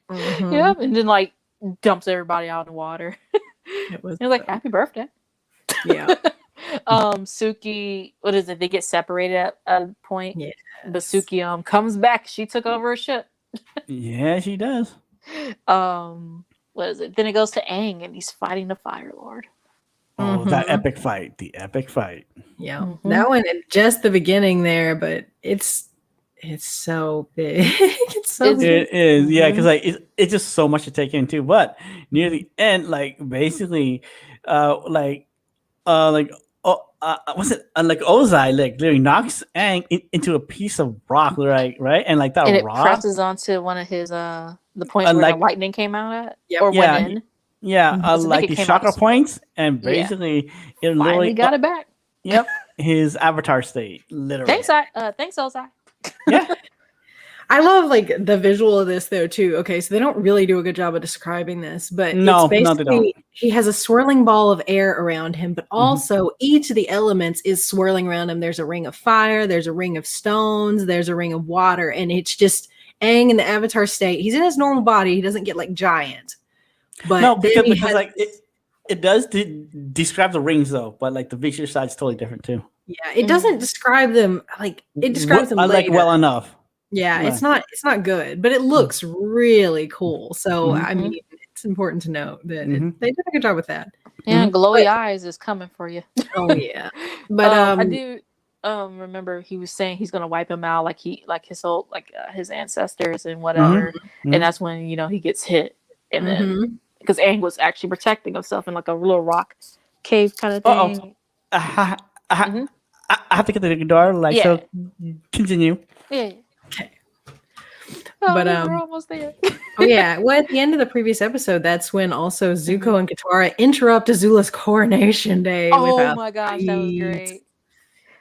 Mhm. Yep. And then like dumps everybody out in the water. It was They're like, "Happy birthday." yeah. Suki, what is it? They get separated at a point. Yes. But Suki comes back. She took over a ship. Yeah, she does. What is it? Then it goes to Aang and he's fighting the Fire Lord. Oh, that Mhm. epic fight! The epic fight. Yeah. Mhm. That one just the beginning there, but it's so big. It's so It's- big. It is, yeah, because like it's just so much to take in too. But near the end, like basically, what's it? Like Ozai, like literally knocks Aang into a piece of rock, right? And like that And it rock, presses onto one of his the point where like- the lightning came out at Yep. or Yeah, went in. yeah, I think like it the came out chakra this way. points, and Yeah. basically it Finally literally got it back. Yep, his avatar state, literally. Thanks, Ozai. Yeah. I love like the visual of this though too. Okay, so they don't really do a good job of describing this, but it's No, no, they don't. basically he has a swirling ball of air around him, but also each of the elements is swirling around him. There's a ring of fire, there's a ring of stones, there's a ring of water, and it's just Aang in the Avatar state. He's in his normal body. He doesn't get like giant, but No, then he because has like it does describe the rings though, but like the visual side is totally different too. yeah, it doesn't describe them like it describes them I like later. well enough. Yeah, Yeah. it's not good, but it looks really cool. So Mhm. I mean, it's important to note that Mhm. they did a good job with that. Yeah, Mhm. glowy eyes is coming for you. Oh yeah, but I do remember he was saying he's gonna wipe him out like his whole his ancestors and whatever, Mhm. and that's when he gets hit, and then because Aang was actually protecting himself in like a little rock cave kind of thing. I Mhm. have to get the door. Like Yeah. so, continue. Yeah. Okay. Oh, But, we're almost there. oh yeah, well at the end of the previous episode, that's when also Zuko and Katara interrupt Azula's coronation day. Oh without my gosh, that was fight. great.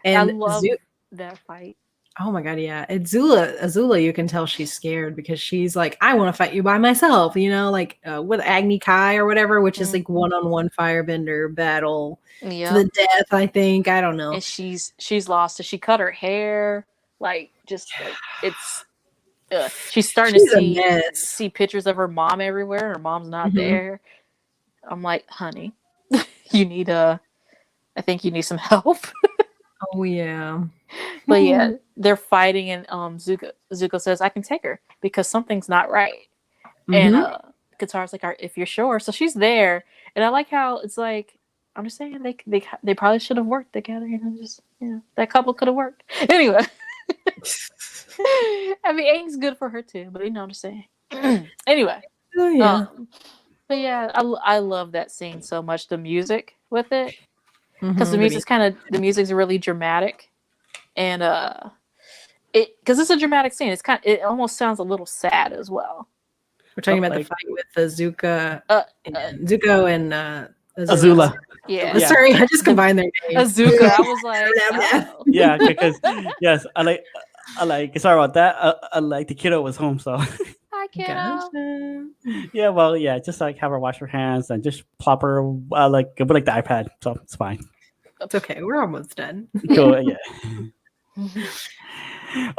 And I love that fight. oh my god, yeah. Azula, you can tell she's scared because she's like, I want to fight you by myself, like with Agni Kai or whatever, which is like one-on-one firebender battle to the death, I think. I don't know. And she's lost. She cut her hair, it's. She's starting to see pictures of her mom everywhere. Her mom's not there. I'm like, honey, you need I think you need some help. Oh yeah. But yeah, they're fighting, and Zuko says, I can take her because something's not right. And Katara's like, if you're sure. So she's there, and I like how it's like, I'm just saying they probably should have worked together. That couple could have worked anyway. I mean, Aang's good for her too, but I'm just saying. Anyway, oh yeah. But yeah, I love that scene so much. The music with it, because the music's really dramatic, and because it's a dramatic scene. It almost sounds a little sad as well. We're talking about the fight with the Zuko and Azula. Yeah. Sorry, I just combined their names. Azuka. I was like, oh. Yeah, because yes, I like. Sorry about that. I like the kiddo was home, so. Hi, kiddo. Gotcha. Yeah, well, yeah, just like have her wash her hands and just plop her with like the iPad, so it's fine. It's okay. We're almost done. Cool, yeah.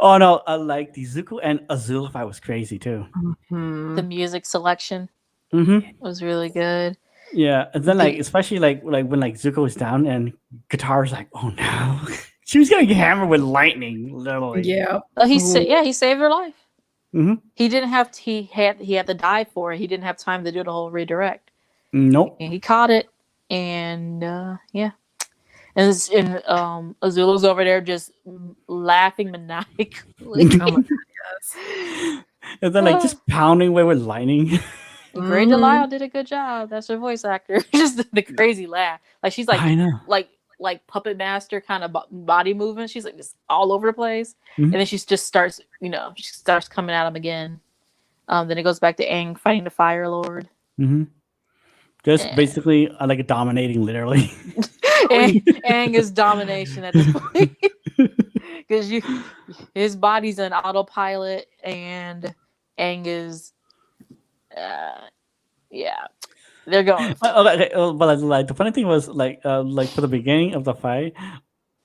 Oh no, I like the Zuko and Azula fight was crazy too. The music selection was really good. Yeah, and then especially like when Zuko was down and Katara's like, oh no, she was gonna get hammered with lightning, literally. Yeah. He saved her life. Mm-hmm. He didn't have to. He had to die for it. He didn't have time to do the whole redirect. Nope. And he caught it, and yeah. And Azula's over there just laughing maniacally. Oh my God, yes. And then just pounding away with lightning. Great Delisle did a good job. That's her voice actor. Just the crazy laugh. Like she's like, I know. like puppet master kind of body movement. She's like just all over the place, and then she just starts, she starts coming at him again. Then it goes back to Aang fighting the Fire Lord. Just basically like dominating, literally. Aang is domination at this point because his body's an autopilot, and Aang is, they're going. But like the funny thing was like for the beginning of the fight,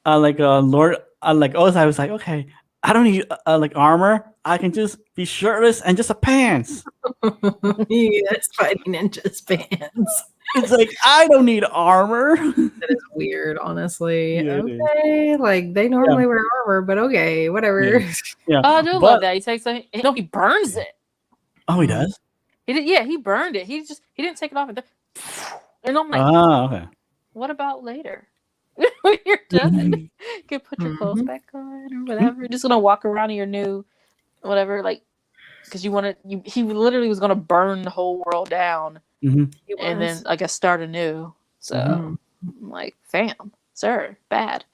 Lord, I was like, okay, I don't need armor. I can just be shirtless and just a pants. That's fighting in just pants. It's like I don't need armor. That is weird, honestly. Yeah, okay, like they normally wear armor, but okay, whatever. Yeah. Oh, I do love that. He takes he burns it. Oh, he does. He did. Yeah, he burned it. He didn't take it off. And I'm like, okay. What about later? When you're done, you can put your clothes back on or whatever. You're just gonna walk around in your new whatever, because he literally was gonna burn the whole world down, and then I guess start anew. So I'm like, fam, sir, bad.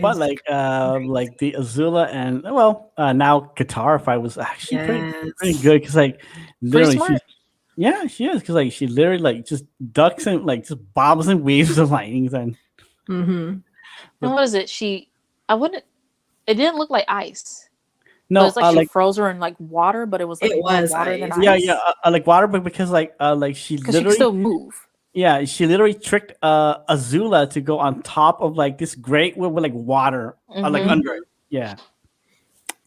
But like the Azula and now Katara fight was actually pretty good because literally she is because she literally just ducks and just bobs and weaves the lightnings and. And what is it? I wouldn't. It didn't look like ice. No, But it's like she like froze her in like water, but it was like It more was water than ice. ice. yeah, like water, but because like she Because she could literally still move. yeah, she literally tricked Azula to go on top of like this grate with like water like Mhm. under it. Yeah.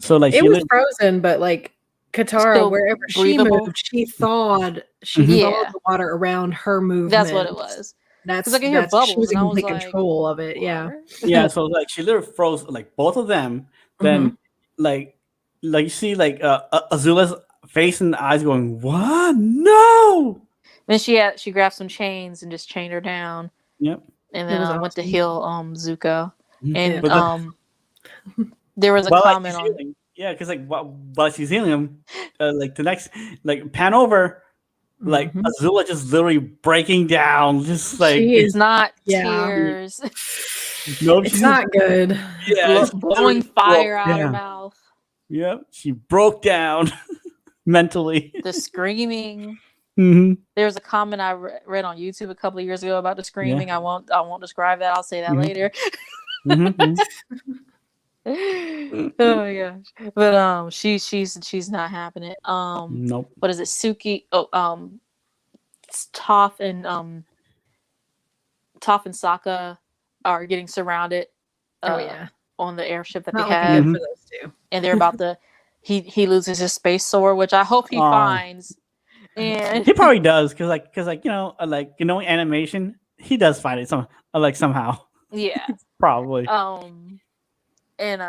So like It she was lit- frozen, but like Katara, Still wherever she breathable. moved, she thawed Yeah. the water around her movement. That's what it was. That's Because I could hear she bubbles, was in and I was complete like, control of it. Yeah. water? yeah, so like she literally froze like both of them. Then like you see like Azula's face and eyes going, "What? No!" Then she grabbed some chains and just chained her down, Yep. and It was then went to awesome. heal Zuko. And Yeah. there was a While like, comment she's on healing, yeah, because like while she's healing him, like the next like pan over, like Mhm. Azula just literally breaking down, just like She it's is not yeah. tears, no, It's she's not good. yeah, she blowing literally fire broke out her down. mouth, Yep, she broke down mentally. the screaming. hmm There was a comment I read on YouTube a couple of years ago about the screaming. I won't describe that. I'll say that later. hmm Oh my gosh. But she's not having it. Nope. What is it? Suki Toph and Sokka are getting surrounded on the airship that Not they looking have. good for those two. And they're about to he loses his space sword, which I hope he finds. And he probably does because animation, he does find it somehow. yeah. Probably. And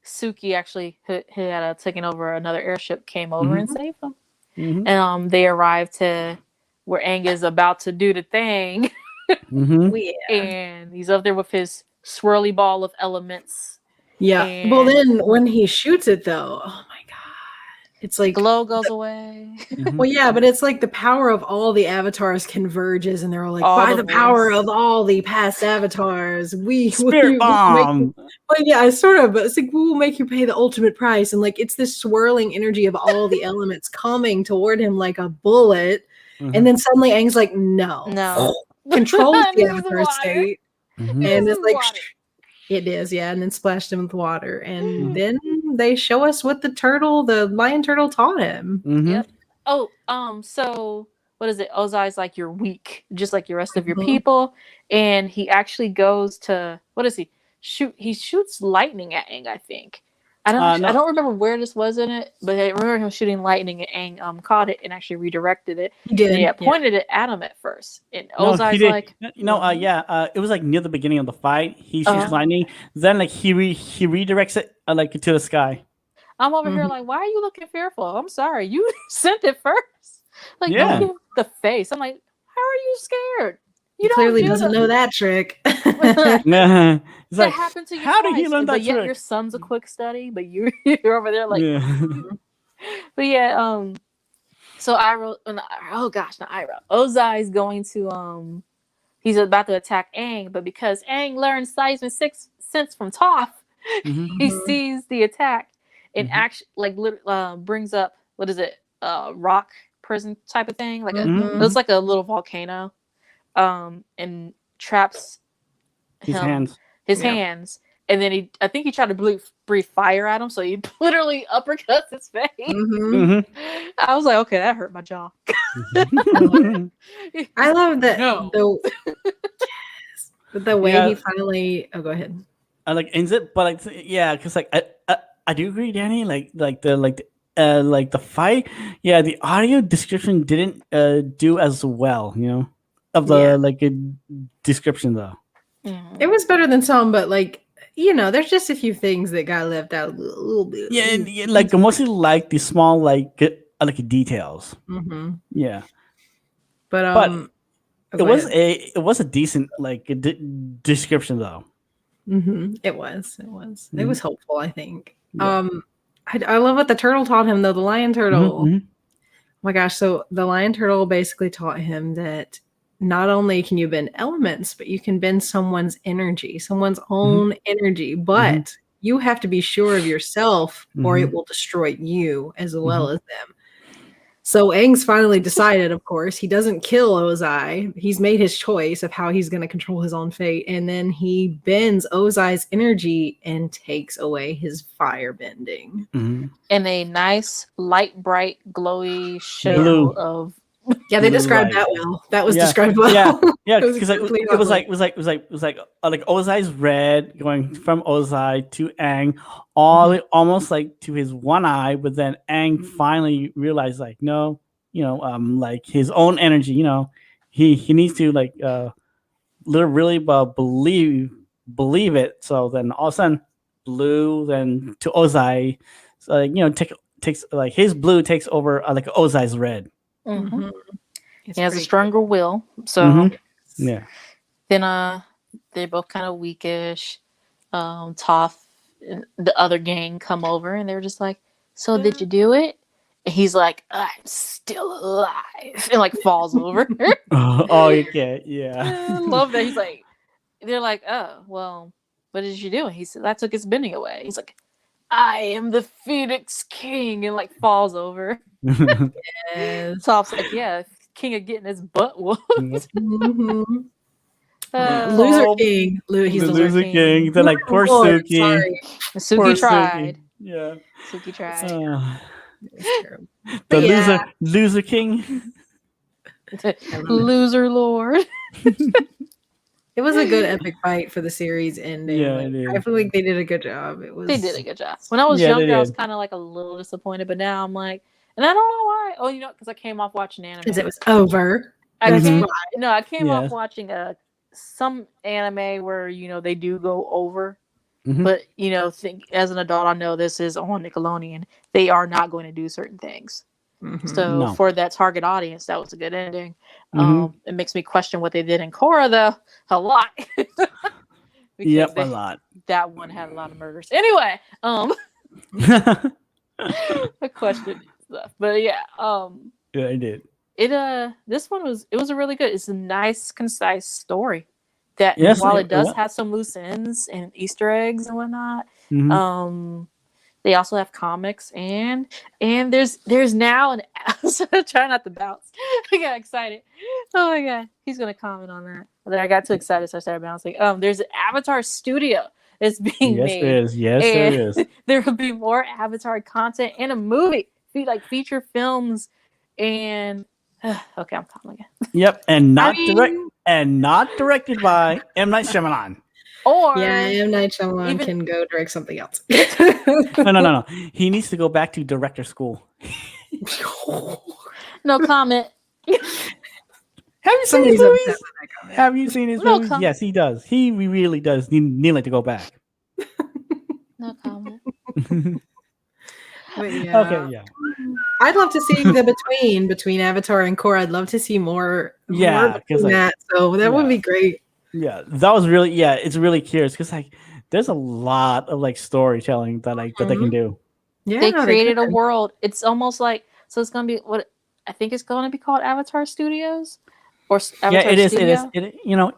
Suki actually had taken over another airship, came over and saved them. And they arrived to where Aang is about to do the thing. And he's up there with his swirly ball of elements. Yeah. And Well, then when he shoots it, though, oh my god, it's like glow goes away. Well, yeah, but it's like the power of all the avatars converges, and they're all like, All by the the power voice. of all the past avatars, we Spirit bomb. Well, yeah, sort of, but it's like we will make you pay the ultimate price, and like it's this swirling energy of all the elements coming toward him like a bullet, and then suddenly Aang's like, no, controls the This is avatar water. state, and This it's is like. water. It is, yeah, and then splashed him with water, and then they show us what the lion turtle taught him. Yep. Oh, so what is it? Ozai's like, you're weak, just like the rest of your people, and he actually goes to what is he? He shoots lightning at Aang, I think. I don't remember where this was in it, but I remember him shooting lightning and Aang caught it and actually redirected it. He did. And he pointed it at him at first. And Ozai's like, it was like near the beginning of the fight. He shoots lightning, then like he redirects it like to the sky. I'm over here like, why are you looking fearful? I'm sorry, you sent it first. Like, don't give the face. I'm like, how are you scared? He clearly doesn't know that trick. It's that like, happened to you how twice, did he learn that but yet trick? your son's a quick study, but you're over there like, but yeah, so Ozai's going to he's about to attack Aang, but because Aang learned seismic sense from Toph, he sees the attack and actually brings up what is it, rock prison type of thing, like it looks like a little volcano, and traps his hands. And then I think he tried to breathe fire at him, so he literally uppercuts his face. I was like, okay, that hurt my jaw. I love that. No. The way he finally. Oh, go ahead. I like ends it, but like because like I do agree, Danny. Like the fight. Yeah, the audio description didn't do as well. Of the description though. It was better than some, but like. There's just a few things that got left out a little bit. Yeah, like mostly like the small like details. Yeah, but it was a decent description though. It was. It was helpful, I think. I love what the turtle taught him though. The lion turtle. Oh my gosh! So the lion turtle basically taught him that. Not only can you bend elements, but you can bend someone's energy, someone's own energy. But you have to be sure of yourself, or it will destroy you as well as them. So Aang's finally decided, of course, he doesn't kill Ozai. He's made his choice of how he's going to control his own fate. And then he bends Ozai's energy and takes away his fire bending. Mhm. In a nice, light, bright, glowy show Blue. of Yeah, they Blue described light. that well. That was Yeah. described well. Yeah, It was because like, exactly it how was it like Ozai's red going from Ozai to Aang, all almost like to his one eye, but then Aang finally realized like no, like his own energy, he needs to like really believe it. So then all of a sudden, blue then to Ozai, so like takes like his blue takes over like Ozai's red. Mhm. It's He has a pretty stronger will. So Mhm. Yeah. then they're both kind of weakish. Toph and the other gang come over and they're just like, so did you do it? And he's like, I'm still alive. And like falls over. Oh, yeah, yeah. I love that. He's like, they're like, oh, well, what did you do? And he said, I took his bending away. He's like, I am the Phoenix King, and like falls over. Yes. Toph's like, yeah, king of getting his butt whooped. Mhm. Uh, Loser Oh, King. He's the the loser king. king. Then like poor Lord, Suki. sorry. Poor Suki tried. Suki. Yeah. Suki tried. It's terrible. The But yeah. loser king. Loser lord. It was a good epic fight for the series ending. Yeah, Like, it is. I feel like they did a good job. It was They did a good job. When I was Yeah, they younger, I was did. kind of like a little disappointed, but now I'm like, and I don't know why. Oh, because I came off watching anime. because it was over. I That's came, why. no, I came off Yes. watching some anime where they do go over, Mhm. but as an adult, I know this is on Nickelodeon. They are not going to do certain things. Mhm. So No. for that target audience, that was a good ending. Mhm. It makes me question what they did in Korra though a lot. Because Yep, a lot. that one had a lot of murders. Anyway, I question stuff, but yeah, Yeah, I did. this one was a really good. It's a nice, concise story. That Yes, while it it does was. have some loose ends and Easter eggs and whatnot, Mhm. they also have comics and there's now an try not to bounce. I got excited. Oh my god, he's gonna comment on that. But then I got too excited, so I started bouncing. There's an Avatar studio that's being Yes, made. there is. Yes, there and is. there will be more Avatar content and a movie, like feature films, and okay, I'm calling again. Yep, and not mean- directed by M. Night Shyamalan. Or Yeah, M. Night Shyamalan even- can go direct something else. No. He needs to go back to director school. no comment. Have you seen his Somebody's upset movies? with that comment. Have you seen his No movies? comment. Yes, he does. He really does need to go back. No comment. But yeah. Okay, yeah. I'd love to see the between Avatar and Korra. I'd love to see more Yeah, 'cause, between like, that. So that would be great. Yeah, that was really it's really curious because like there's a lot of like storytelling that they can do. Yeah, They created a could. world. It's almost like it's gonna be what I think it's gonna be called Avatar Studios or Avatar Yeah, it is. Studio.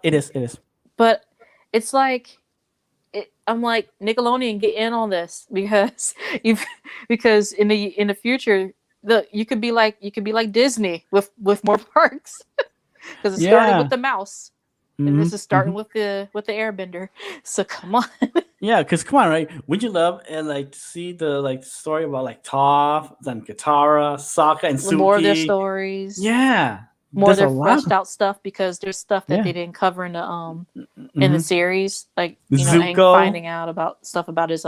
It is. But it's like I'm like Nickelodeon, get in on this because because in the future you could be like Disney with more parks because it started with the mouse. And this is starting with the Airbender, so come on. Yeah, because come on, right? Would you love to see the story about Toph, then Katara, Sokka, and Suki? More of their stories. Yeah, More of their fleshed out stuff because there's stuff that they didn't cover in the in the series, like Aang finding out about stuff about his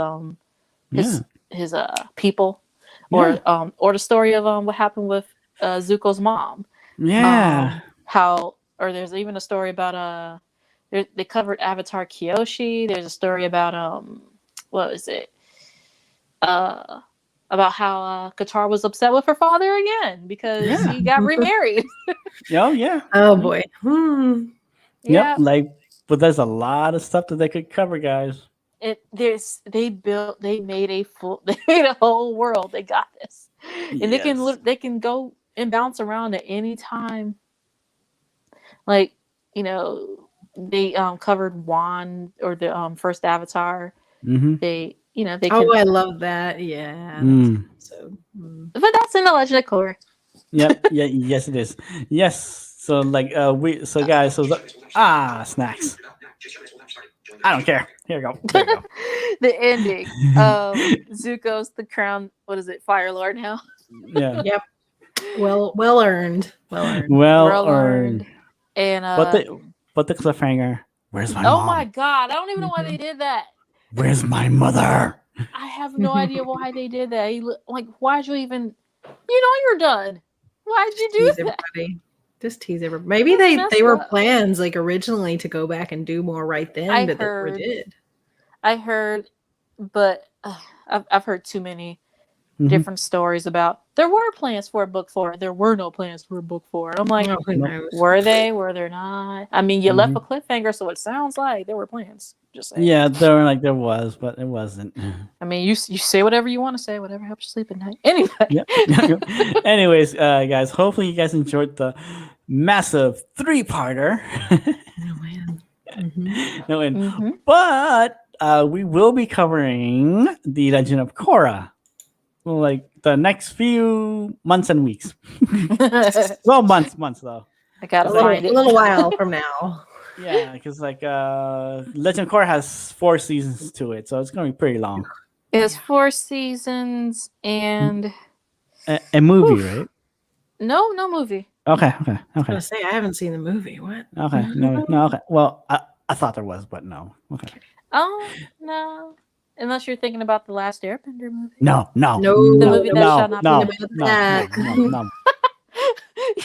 his people, or the story of what happened with Zuko's mom. Yeah, Or there's even a story about they covered Avatar Kyoshi. There's a story about what was it? About how Katara was upset with her father again because he got remarried. yeah. Oh boy. Yeah. Yep. But there's a lot of stuff that they could cover, guys. They made a whole world. They got this, and they can go and bounce around at any time. Like, they covered Wan or the first Avatar. They I love that. Yeah. But that's in the Legend of Korra. Yep. Yeah. Yes, it is. Yes. So like guys. Snacks. I don't care. Here you go. There you go. The ending. Zuko's the crown. What is it? Fire Lord now. Yeah. Yep. Well earned. Well earned. Well earned. And But the cliffhanger. Where's my oh mom? my god! I don't even know why they did that. Where's my mother? I have no idea why they did that. Like, why'd you even? You know you're done. Why'd you do Tease that? everybody. Just tease everybody. Maybe That's they were messed up. plans like originally to go back and do more right then, I but they never heard. did. I heard, but I've heard too many Mhm. different stories about there were plans for a book 4. There were no plans for a book 4. I'm like, Oh, who knows? were they? Were there not? I mean, you left a cliffhanger, so it sounds like there were plans. Just saying. Yeah, there was, but it wasn't. I mean, you say whatever you want to say, whatever helps you sleep at night. Anyway. Yep. Anyways, guys, hopefully you guys enjoyed the massive 3-parter. Oh man. Mm-hmm. No, and Mhm. but we will be covering the Legend of Korra, like the next few months and weeks. Well, months though. I gotta A find it. little while from now. Yeah, because like Legend of Korra has 4 seasons to it, so it's going to be pretty long. It's 4 seasons and A movie, Oof. right? no movie. Okay. I was gonna say I haven't seen the movie. What? Okay. No. Okay. Well, I thought there was, but no. Okay. Oh no, unless you're thinking about the Last Airbender movie. No. No. The No, movie that no, shall not no, be no, named. no.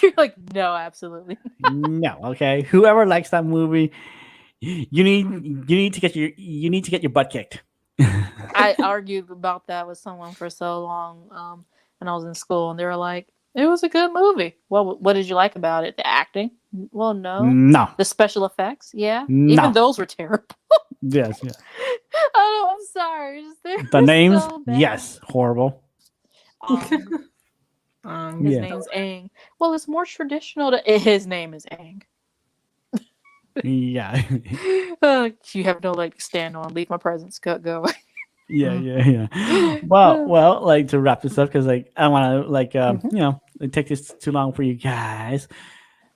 You're like, no, absolutely. No. Okay. Whoever likes that movie, you need to get your butt kicked. I argued about that with someone for so long when I was in school, and they were like, "It was a good movie." Well, what did you like about it? The acting? Well, no. No. The special effects? Yeah. No. Even those were terrible. Yes. Yeah. Oh, I'm sorry. The names? So bad. Yes. Horrible. His Yeah. name's Aang. Well, it's more traditional to. His name is Aang. Yeah. You have no leg to stand on. Leave my presence. Go away. Yeah. Well, like to wrap this up because like I want to like take this too long for you guys.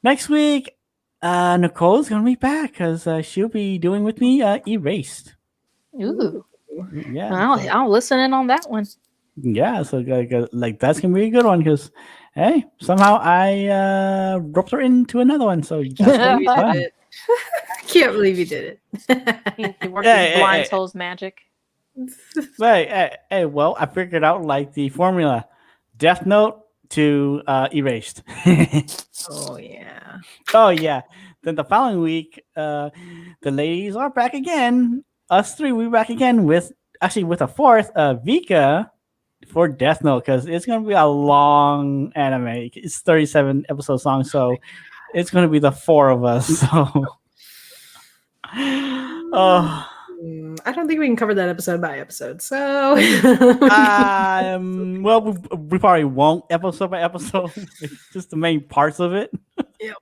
Next week, Nicole's gonna be back because she'll be doing with me Erased. Ooh. Yeah. I'll listen in on that one. Yeah, so like that's gonna be a good one because hey, somehow I roped her into another one. So that's gonna be You did fun. it. I can't believe you did it. He worked Hey, his blind hey. toes magic. Hey, well, I figured out like the formula: Death Note to Erased. Oh yeah. Oh yeah. Then the following week, the ladies are back again. Us 3, we're back again with a 4th, Vika for Death Note because it's gonna be a long anime. It's 37 episodes long, so it's gonna be the 4 of us. So, oh. I don't think we can cover that episode by episode. So, Well, we probably won't episode by episode. Just the main parts of it. Yep.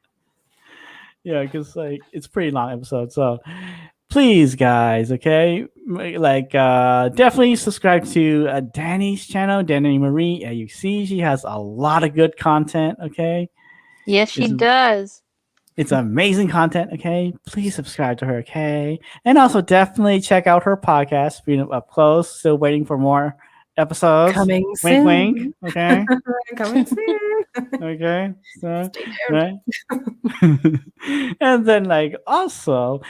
Yeah, because like it's pretty long episode. So please, guys, okay, like definitely subscribe to Dani's channel, Dani Marie AUC. She has a lot of good content. Okay, Yes, she It's- does. it's amazing content. Okay, please subscribe to her. Okay, and also definitely check out her podcast, Freedom Up Close. Still waiting for more episodes. coming Wink, soon. wink. Okay. Coming soon. Okay. So, Stay tuned. right. And then, like, also,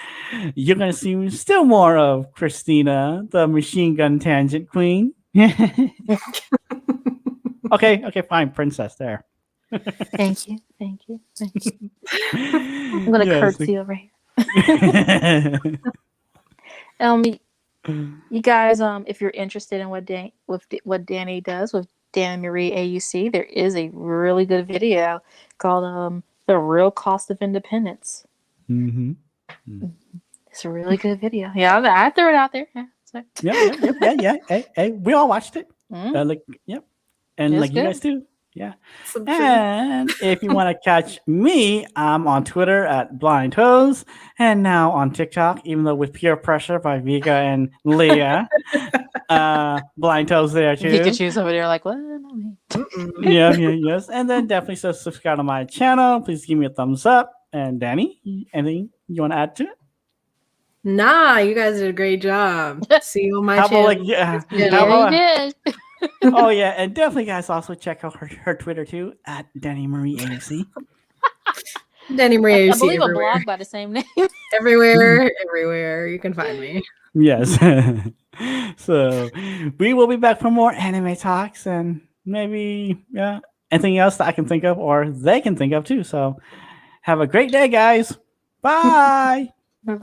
you're gonna see still more of Kristina, the machine gun tangent queen. Okay, fine, princess. There. Thank you. I'm gonna Yes. curtsy over here. You guys, if you're interested in what Dani does with Dani Marie AUC, there is a really good video called "The Real Cost of Independence." Mm-hmm. It's a really good video. Yeah, I threw it out there. Yeah, so. Yeah. Hey, we all watched it. Mm. And It's like you good. guys too. Yeah. Some And if you want to catch me, I'm on Twitter at Blind Toes and now on TikTok, even though with peer pressure by Vika and Leah. Blind Toes there too. Pikachu's over there like, what? Not me. Yes. And then definitely subscribe to my channel. Please give me a thumbs up. And Danny, anything you want to add to it? Nah, you guys did a great job. See you on my How channel. about Yeah, how you about, did. oh yeah, and definitely guys also check out her Twitter too at Danny Marie AUC. Danny Marie I AUC believe a everywhere. blog by the same name. Everywhere you can find me. Yes. So we will be back for more anime talks and maybe anything else that I can think of or they can think of too. So have a great day, guys. Bye. Bye.